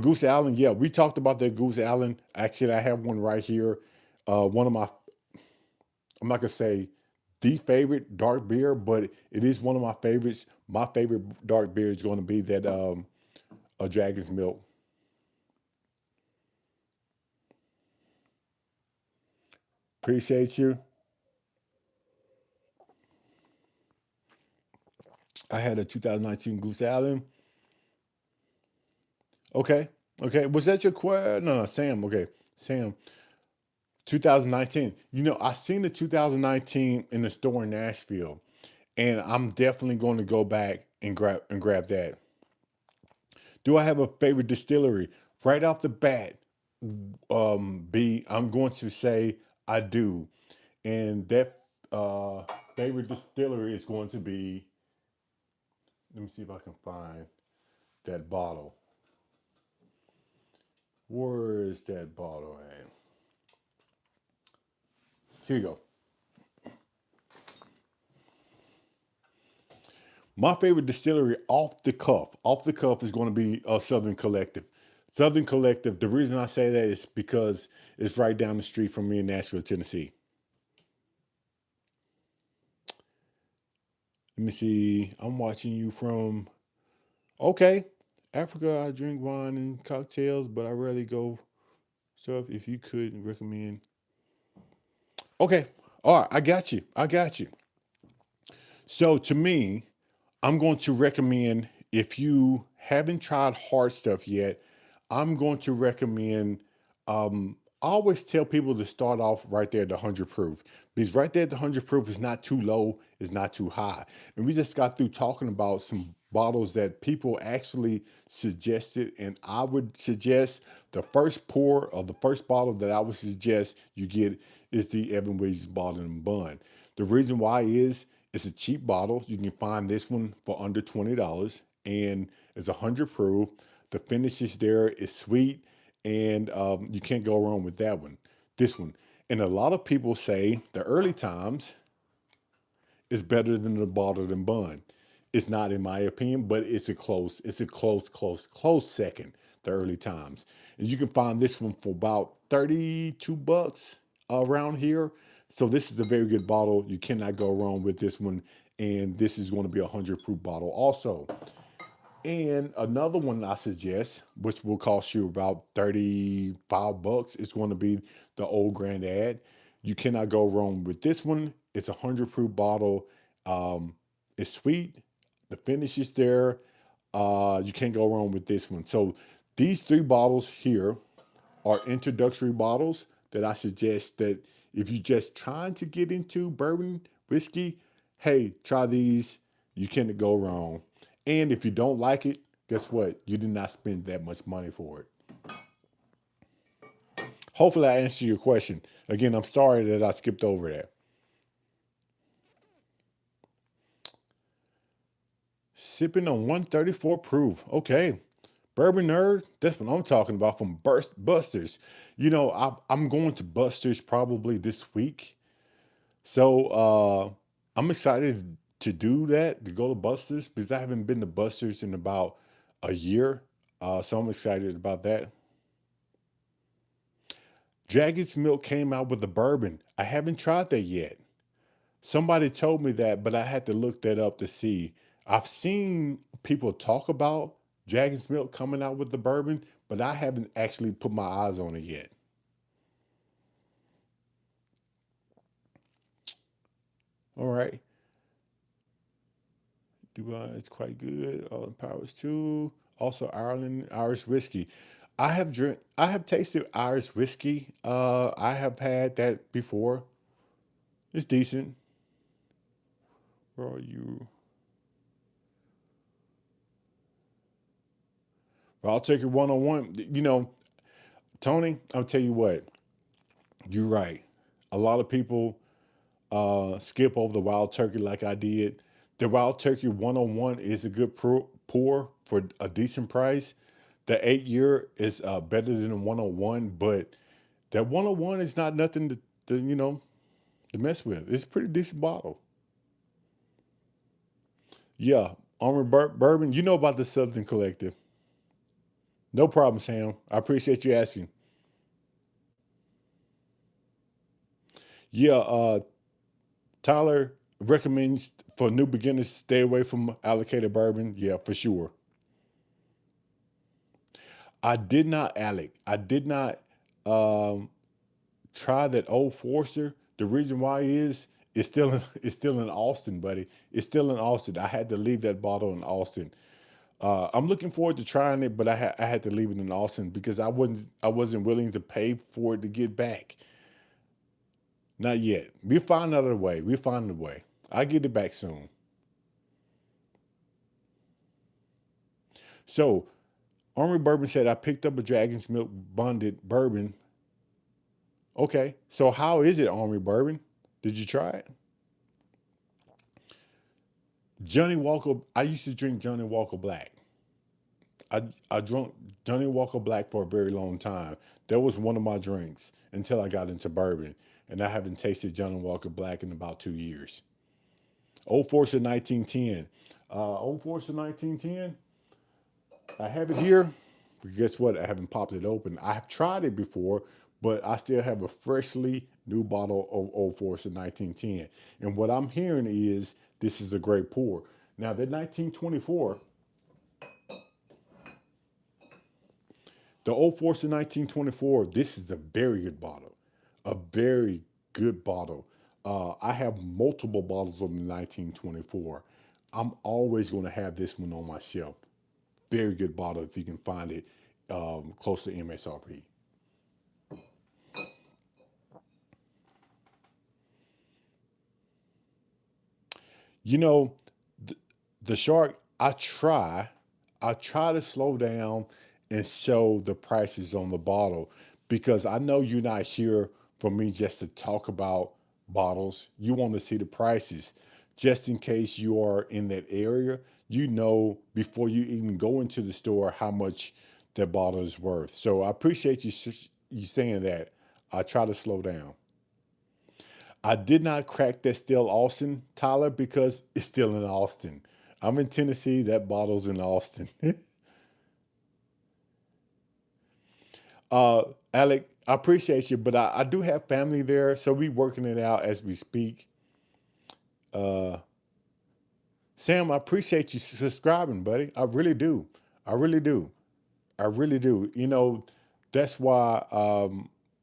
Goose Allen, yeah, we talked about that Goose Allen. Actually, I have one right here. One of my, I'm not gonna say the favorite dark beer, but it is one of my favorites. My favorite dark beer is going to be that a Dragon's Milk. Appreciate you. I had a 2019 Goose Allen. Okay, okay. Was that your question? No, no, Sam. Okay, Sam. 2019. I seen the 2019 in the store in Nashville, and I'm definitely going to go back and grab that. Do I have a favorite distillery? Right off the bat, B, I'm going to say I do. And that uh, favorite distillery is going to be, let me see if I can find that bottle. Where is that bottle at? Here you go. My favorite distillery off the cuff is going to be Southern Collective. Southern Collective, the reason I say that is because it's right down the street from me in Nashville, Tennessee. Let me see. I'm watching you from, okay, Africa. I drink wine and cocktails, but I rarely go stuff. If you could recommend. Okay. All right. I got you. I got you. So to me, I'm going to recommend, if you haven't tried hard stuff yet, I'm going to recommend. I always tell people to start off right there at the 100 proof, because right there at the 100 proof is not too low, is not too high. And we just got through talking about some bottles that people actually suggested, and I would suggest the first pour of the first bottle that I would suggest you get is the Evan Williams Bottle and Bun. The reason why is it's a cheap bottle. You can find this one for under $20, and it's 100 proof. The finish is there. It's sweet, and you can't go wrong with that one. This one, and a lot of people say the early times is better than the bottled and bun. It's not, in my opinion, but it's a close second. The early times, and you can find this one for about $32 around here. So this is a very good bottle. You cannot go wrong with this one, and this is going to be a 100 proof bottle also. And another one I suggest, which will cost you about $35, is going to be the Old Grandad. You cannot go wrong with this one. It's a 100 proof bottle. Um, it's sweet. The finish is there. You can't go wrong with this one. So these three bottles here are introductory bottles that I suggest that if you're just trying to get into bourbon whiskey, hey, try these. You can't go wrong. And if you don't like it, guess what? You did not spend that much money for it. Hopefully, I answered your question. Again, I'm sorry that I skipped over that. Sipping on 134 proof. Okay. Bourbon Nerd, that's what I'm talking about from Busters. I'm going to Busters probably this week. So I'm excited to do that, to go to Busters, because I haven't been to Busters in about a year. So I'm excited about that. Jagged's Milk came out with the bourbon. I haven't tried that yet. Somebody told me that, but I had to look that up to see. I've seen people talk about Jagged's Milk coming out with the bourbon, but I haven't actually put my eyes on it yet. All right. Dubai is quite good. All powers too. Also, Ireland Irish whiskey. I have tasted Irish whiskey. I have had that before. It's decent. Where are you? Well, I'll take it one on one. Tony, I'll tell you what. You're right. A lot of people skip over the wild turkey like I did. The wild turkey 101 is a good pour for a decent price. The 8 year is better than the 101, but that 101 is not nothing to mess with. It's a pretty decent bottle. Yeah, Bourbon, you know about the Southern Collective. No problem, Sam. I appreciate you asking. Yeah, Tyler recommends for new beginners stay away from allocated bourbon. Yeah, for sure. I did not, Alec. I did not um, try that old Forester. The reason why is it's still in Austin, buddy. It's still in Austin. I had to leave that bottle in Austin. I'm looking forward to trying it, but I had to leave it in Austin because I wasn't willing to pay for it to get back. Not yet. We'll find another way. We'll find a way. I'll get it back soon. So Armory Bourbon said, I picked up a Dragon's Milk bonded bourbon. Okay, so how is it, Armory Bourbon? Did you try it? Johnny Walker, I used to drink Johnny Walker Black. I drank Johnny Walker Black for a very long time. That was one of my drinks until I got into bourbon. And I haven't tasted Johnny Walker Black in about 2 years. Old Forester 1910. Old Forester 1910. I have it here. But guess what? I haven't popped it open. I have tried it before, but I still have a freshly new bottle of Old Forester 1910. And what I'm hearing is this is a great pour. Now, that 1924, the Old Forester 1924, this is a very good bottle. A very good bottle. I have multiple bottles of the 1924. I'm always going to have this one on my shelf. Very good bottle if you can find it close to MSRP. You know, the, the shark, I try to slow down and show the prices on the bottle because I know you're not here for me just to talk about bottles. You want to see the prices. Just in case you are in that area, you know before you even go into the store how much that bottle is worth. So I appreciate you saying that. I try to slow down. I did not crack that still Austin, Tyler, because it's still in Austin. I'm in Tennessee. That bottle's in Austin. uh, Alec, I appreciate you, but I do have family there, so we working it out as we speak. Uh, Sam, I appreciate you subscribing, buddy. I really do. I really do. I really do. That's why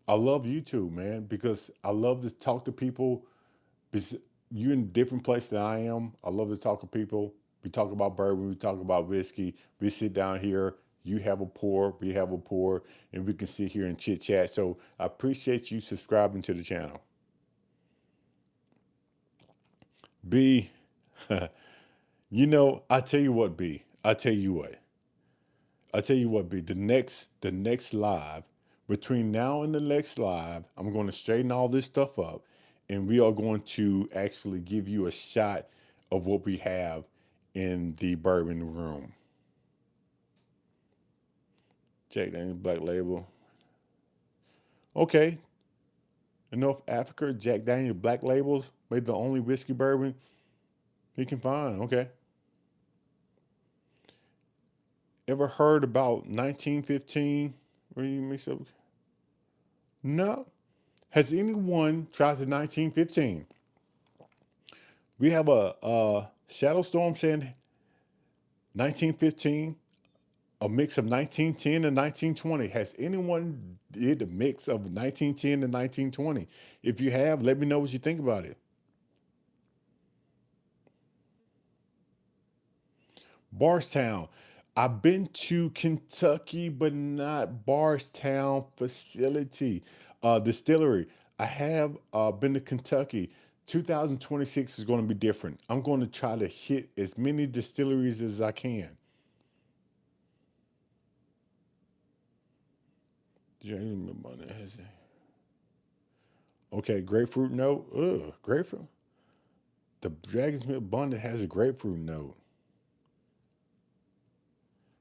I love YouTube, man, because I love to talk to people. Because you're in a different place than I am. I love to talk to people. We talk about bourbon. We talk about whiskey. We sit down here. You have a pour. We have a pour, and we can sit here and chit chat. So I appreciate you subscribing to the channel. B, I tell you what, B. I tell you what. I tell you what, B. The next live, between now and the next live, I'm going to straighten all this stuff up, and we are going to actually give you a shot of what we have in the bourbon room. Jack Daniels Black Label. Okay, in North Africa, Jack Daniels Black Labels made the only whiskey bourbon he can find. Okay. Ever heard about 1915? Where you mix up? No. Has anyone tried the 1915? We have a Shadow Storm saying 1915, a mix of 1910 and 1920. Has anyone did a mix of 1910 and 1920? If you have, let me know what you think about it. Barstown. I've been to Kentucky, but not Barstown facility, distillery. I have been to Kentucky. 2026 is going to be different. I'm going to try to hit as many distilleries as I can. Okay, grapefruit note. Ugh, grapefruit. The Dragon's Milk Bundle has a grapefruit note.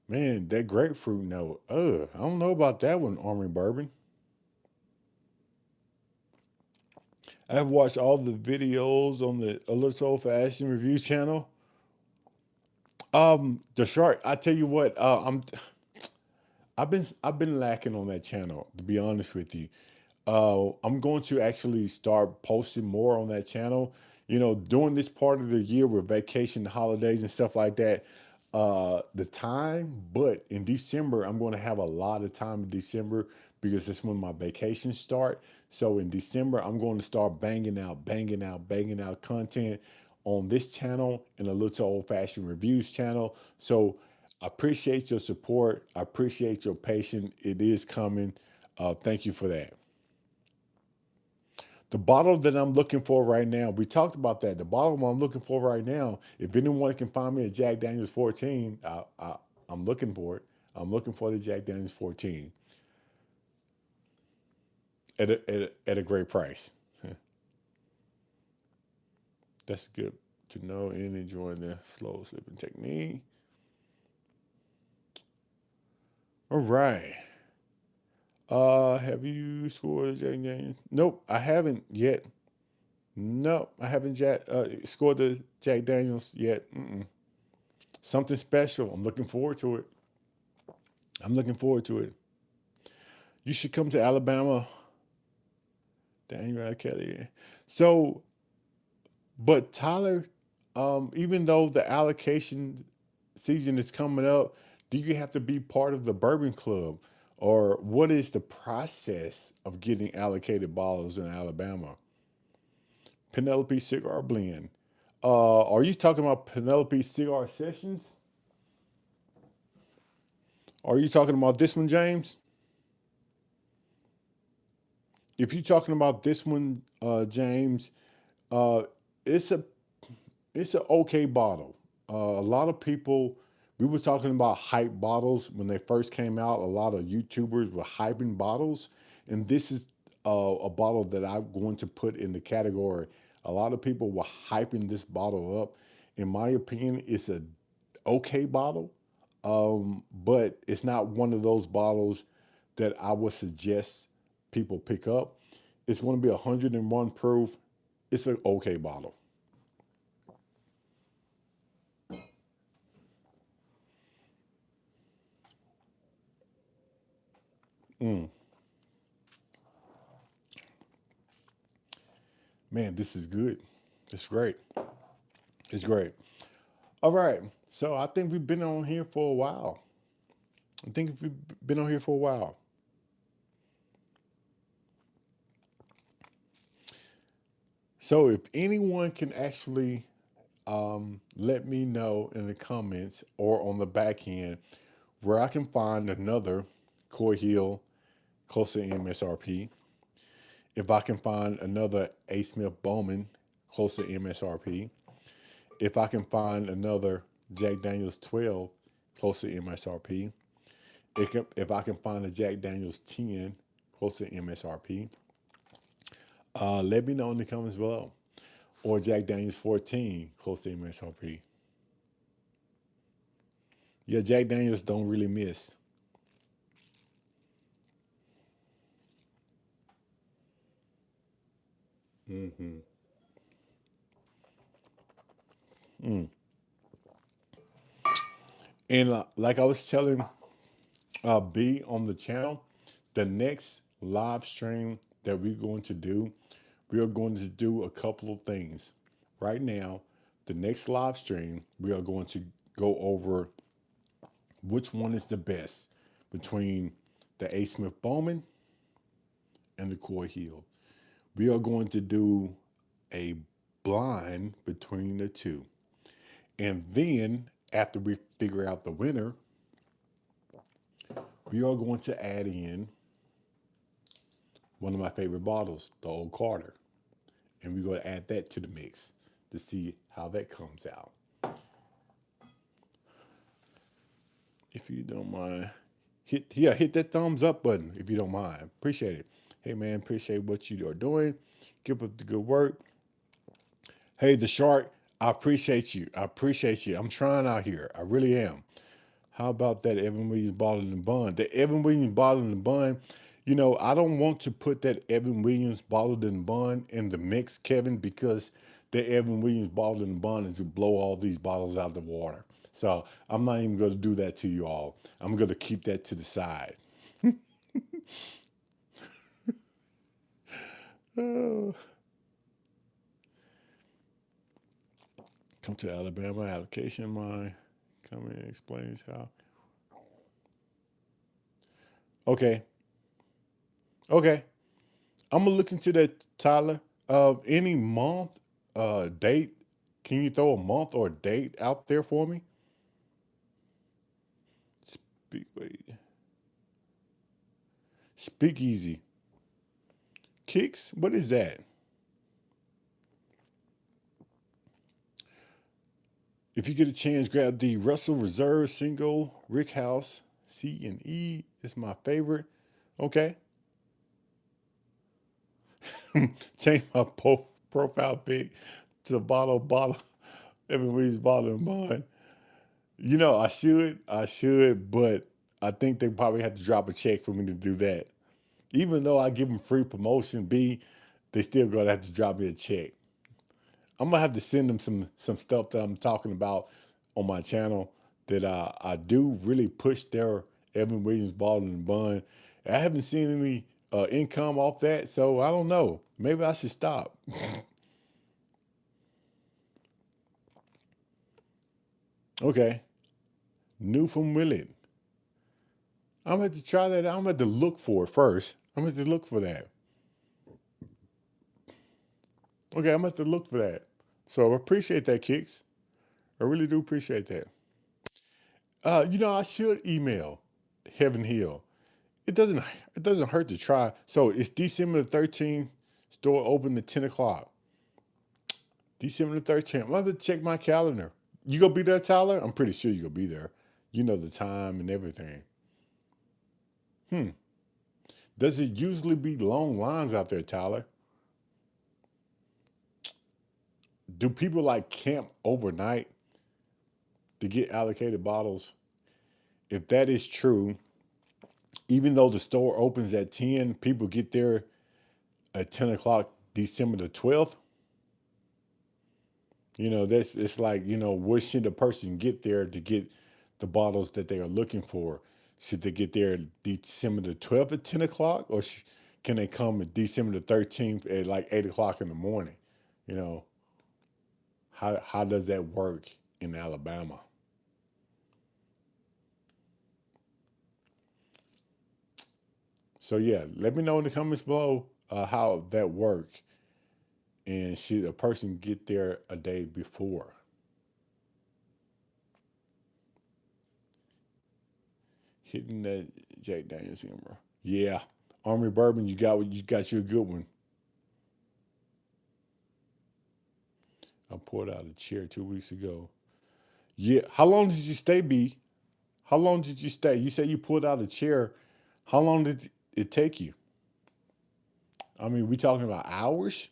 Man, that grapefruit note. Ugh, I don't know about that one, Army Bourbon. I've watched all the videos on the A Little Old Fashion Review channel. The shark. I tell you what. I've been lacking on that channel. To be honest with you, I'm going to actually start posting more on that channel. During this part of the year with vacation, holidays, and stuff like that, the time. But in December, I'm going to have a lot of time in December because that's when my vacations start. So in December, I'm going to start banging out, banging out, banging out content on this channel and a Little Old Fashioned Reviews channel. So I appreciate your support. I appreciate your patience. It is coming. Thank you for that. The bottle that I'm looking for right now, we talked about that. The bottle I'm looking for right now, if anyone can find me a Jack Daniels 14, I'm looking for it. I'm looking for the Jack Daniels 14 at a great price. That's good to know and enjoying the slow sipping technique. All right. Have you scored a Jack Daniels? Nope, I haven't yet. Nope, I haven't scored the Jack Daniels yet. Mm-mm. Something special. I'm looking forward to it. I'm looking forward to it. You should come to Alabama. Daniel Kelly. So, but Tyler, even though the allocation season is coming up, do you have to be part of the Bourbon Club? Or what is the process of getting allocated bottles in Alabama? Penelope Cigar Blend. Are you talking about Penelope Cigar Sessions? Are you talking about this one, James? If you're talking about this one, James, uh, it's a it's an okay bottle. A lot of people, we were talking about hype bottles when they first came out. A lot of YouTubers were hyping bottles, and this is a bottle that I'm going to put in the category. A lot of people were hyping this bottle up. In my opinion, it's a okay bottle, but it's not one of those bottles that I would suggest people pick up. It's going to be 101 proof. It's an okay bottle. Mm. Man, this is good. It's great. It's great. All right. So I think we've been on here for a while. I think we've been on here for a while. So if anyone can actually let me know in the comments or on the back end where I can find another Coy Hill closer to MSRP, if I can find another A. Smith Bowman closer to MSRP, if I can find another Jack Daniels 12 closer to MSRP, if I can find a Jack Daniels 10 closer to MSRP, let me know in the comments below. Or Jack Daniels 14 close to MSRP. Yeah, Jack Daniels don't really miss. Mm-hmm. Mm. And like I was telling B on the channel, the next live stream that we're going to do, we are going to do a couple of things. Right now, the next live stream, we are going to go over which one is the best between the A. Smith Bowman and the Coy Hill. We are going to do a blind between the two. And then, after we figure out the winner, we are going to add in one of my favorite bottles, the Old Carter. And we're going to add that to the mix to see how that comes out. If you don't mind, hit that thumbs up button if you don't mind. Appreciate it. Hey man, appreciate what you are doing. Keep up the good work. Hey, the shark, I appreciate you. I appreciate you. I'm trying out here. I really am. How about that Evan Williams bottle and bun? The Evan Williams bottle and bun, I don't want to put that Evan Williams bottled and bun in the mix, Kevin, because the Evan Williams bottled and bun is to blow all these bottles out of the water. So I'm not even going to do that to you all. I'm going to keep that to the side. Oh. Come to Alabama allocation. My comment explains how. Okay. Okay. I'm gonna look into that, Tyler. Any month, date? Can you throw a month or a date out there for me? Wait. Speakeasy kicks. What is that? If you get a chance, grab the Russell Reserve single Rick House C and E. It's my favorite. Okay. Change my profile pic to bottle, everybody's bottle and bond. I should, but I think they probably have to drop a check for me to do that. Even though I give them free promotion, they still gonna have to drop me a check. I'm gonna have to send them some stuff that I'm talking about on my channel that I do really push their Evan Williams bottle and bun. I haven't seen any income off that, so I don't know. Maybe I should stop. Okay, new from Willet. I'm gonna have to try that. I'm gonna have to look for it first. I'm gonna have to look for that. Okay, I'm gonna have to look for that. So I appreciate that, Kicks. I really do appreciate that. I should email Heaven Hill. It doesn't hurt to try. So it's December the 13th. Store open at 10 o'clock. December the 13th. I'm gonna have to check my calendar. You gonna be there, Tyler? I'm pretty sure you gonna be there. You know the time and everything. Hmm. Does it usually be long lines out there, Tyler? Do people like camp overnight to get allocated bottles? If that is true, even though the store opens at 10, people get there at 10 o'clock December the 12th. That's it's like, what should a person get there to get the bottles that they are looking for? Should they get there December the 12th at 10 o'clock, or can they come at December the 13th at like 8 o'clock in the morning? You know, how does that work in Alabama? So yeah, let me know in the comments below how that work, and should a person get there a day before? Hitting that Jack Daniels camera. Yeah, Army Bourbon, you got you a good one. I pulled out a chair 2 weeks ago. Yeah, how long did you stay, B? How long did you stay? You said you pulled out a chair. How long did it take you? I mean, we talking about hours?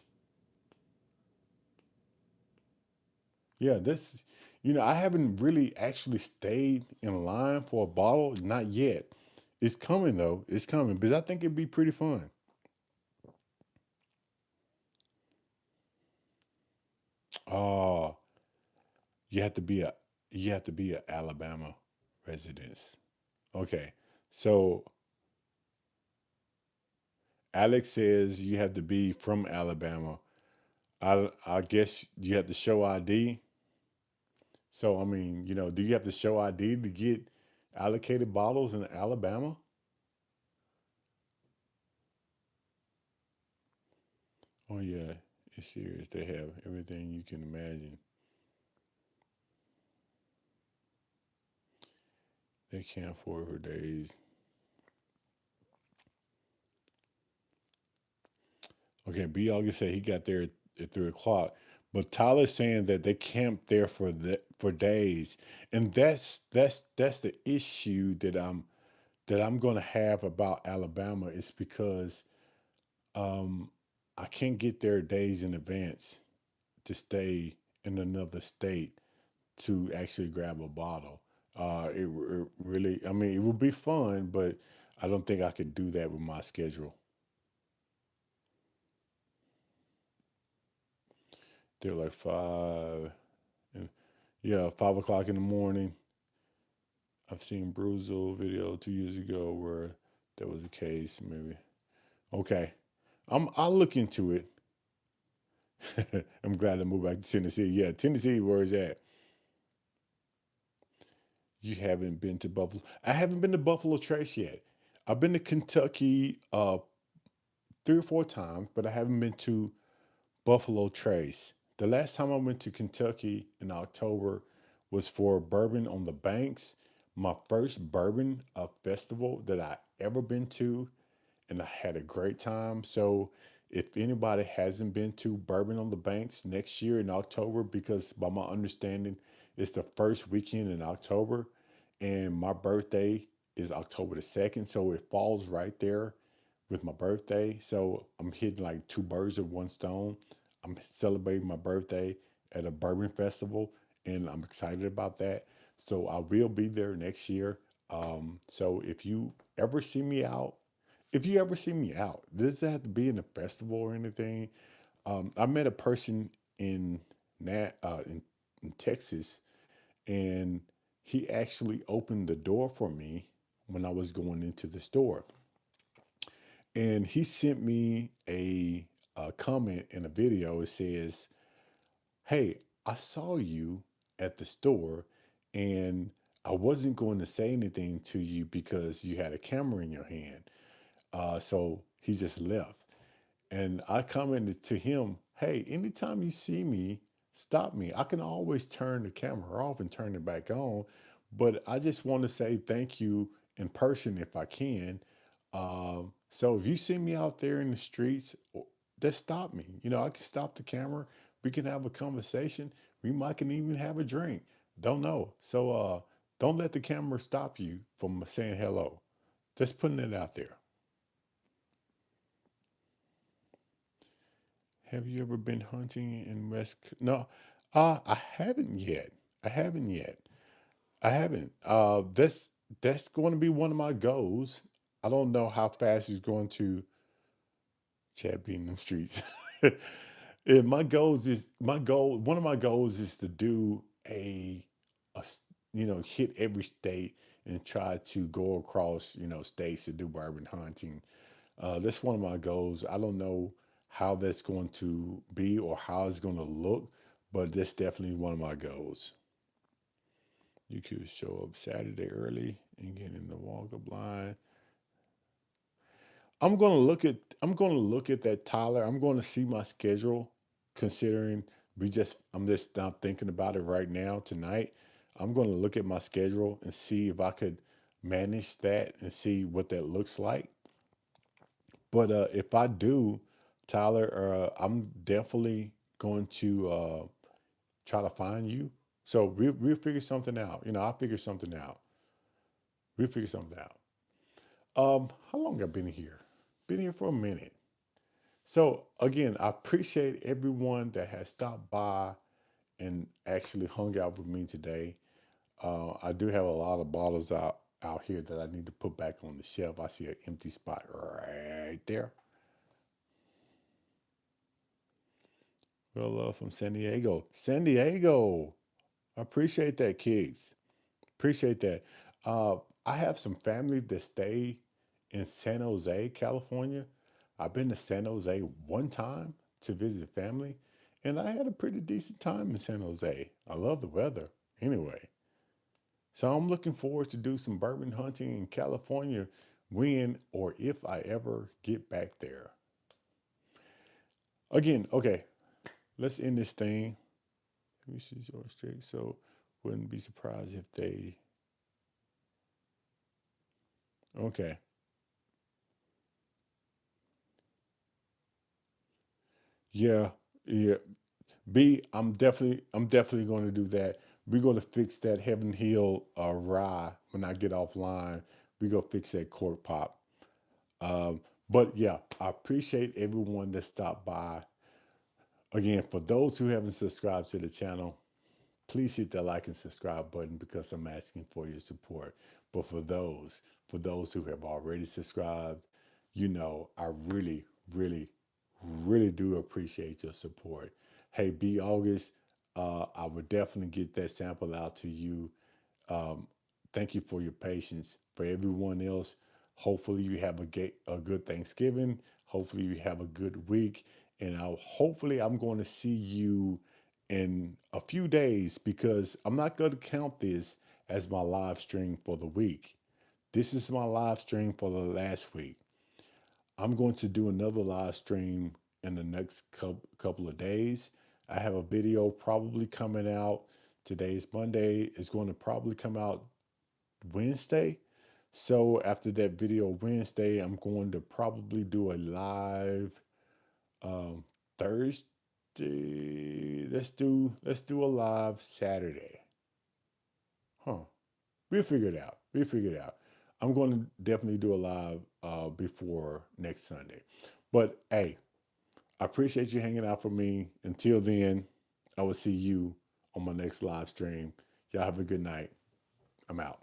Yeah, I haven't really actually stayed in line for a bottle, not yet. It's coming though. It's coming because I think it'd be pretty fun. Oh, you have to be a you have to be a Alabama resident. Okay. So Alex says you have to be from Alabama. I guess you have to show ID. So I mean, do you have to show ID to get allocated bottles in Alabama? Oh yeah, it's serious. They have everything you can imagine. They can't afford for days. Okay, B August said he got there at 3 o'clock, but Tyler's saying that they camped there for days, and that's the issue that I'm going to have about Alabama is because um, I can't get there days in advance to stay in another state to actually grab a bottle. It really, I mean, it would be fun, but I don't think I could do that with my schedule. They're like five, and yeah, 5 o'clock in the morning. I've seen Bruzel video 2 years ago where that was the case. Maybe okay. I'll look into it. I'm glad to move back to Tennessee. Yeah, Tennessee, where is that? You haven't been to Buffalo. I haven't been to Buffalo Trace yet. I've been to Kentucky 3 or 4 times, but I haven't been to Buffalo Trace. The last time I went to Kentucky in October was for Bourbon on the Banks, my first bourbon festival that I ever been to, and I had a great time. So if anybody hasn't been to Bourbon on the Banks next year in October, because by my understanding, It's the first weekend in October, and my birthday is October the 2nd. So it falls right there with my birthday. So I'm hitting like two birds with one stone. I'm celebrating my birthday at a bourbon festival, and I'm excited about that. So I will be there next year. So if you ever see me out, doesn't have to be in a festival or anything. I met a person in Nat in Texas, and he actually opened the door for me when I was going into the store, and he sent me a comment in a video. It says, "Hey, I saw you at the store, and I wasn't going to say anything to you because you had a camera in your hand." So he just left. And I commented to him, "Hey, anytime you see me, stop me. I can always turn the camera off and turn it back on. But I just want to say thank you in person if I can. So if you see me out there in the streets, just stop me. I can stop the camera. We can have a conversation. We might can even have a drink. Don't know. So don't let the camera stop you from saying hello. Just putting it out there." Have you ever been hunting in No, I haven't yet. I haven't yet. I haven't. That's going to be one of my goals. I don't know how fast he's going to Chad being in the streets. Yeah, my goal. One of my goals is to do a s- hit every state and try to go across states to do bourbon hunting. That's one of my goals. I don't know how that's going to be or how it's going to look, but that's definitely one of my goals. You could show up Saturday early and get in the walk-up line. I'm going to look at that, Tyler. I'm going to see my schedule, considering I'm just not thinking about it right now tonight. I'm going to look at my schedule and see if I could manage that and see what that looks like. But if I do, Tyler, I'm definitely going to try to find you. So we'll figure something out. I'll figure something out. We'll figure something out. How long I've been here? Been here for a minute. So again, I appreciate everyone that has stopped by and actually hung out with me today. I do have a lot of bottles out here that I need to put back on the shelf. I see an empty spot right there. Well, love from San Diego. San Diego. I appreciate that, kids. Appreciate that. Uh, I have some family that stay in San Jose, California. I've been to San Jose one time to visit family, and I had a pretty decent time in San Jose. I love the weather anyway. So I'm looking forward to do some bourbon hunting in California when or if I ever get back there. Again, okay, let's end this thing. Let me see George Strait. So wouldn't be surprised if they okay. Yeah, yeah. I'm definitely going to do that. We're going to fix that Heaven Hill rye when I get offline. We're going to fix that cork pop. Um, but yeah, I appreciate everyone that stopped by. Again, for those who haven't subscribed to the channel, please hit that like and subscribe button because I'm asking for your support. But for those who have already subscribed, I really, really, really do appreciate your support. Hey, B August, I would definitely get that sample out to you. Um, Thank you for your patience. For everyone else, hopefully you have a good Thanksgiving. Hopefully you have a good week. And hopefully I'm going to see you in a few days because I'm not going to count this as my live stream for the week. This is my live stream for the last week. I'm going to do another live stream in the next couple of days. I have a video probably coming out. Today's Monday. It's going to probably come out Wednesday. So after that video Wednesday, I'm going to probably do a live Thursday. Let's do a live Saturday. Huh. We'll figure it out. We'll figure it out. I'm going to definitely do a live before next Sunday. But hey, I appreciate you hanging out for me. Until then, I will see you on my next live stream. Y'all have a good night. I'm out.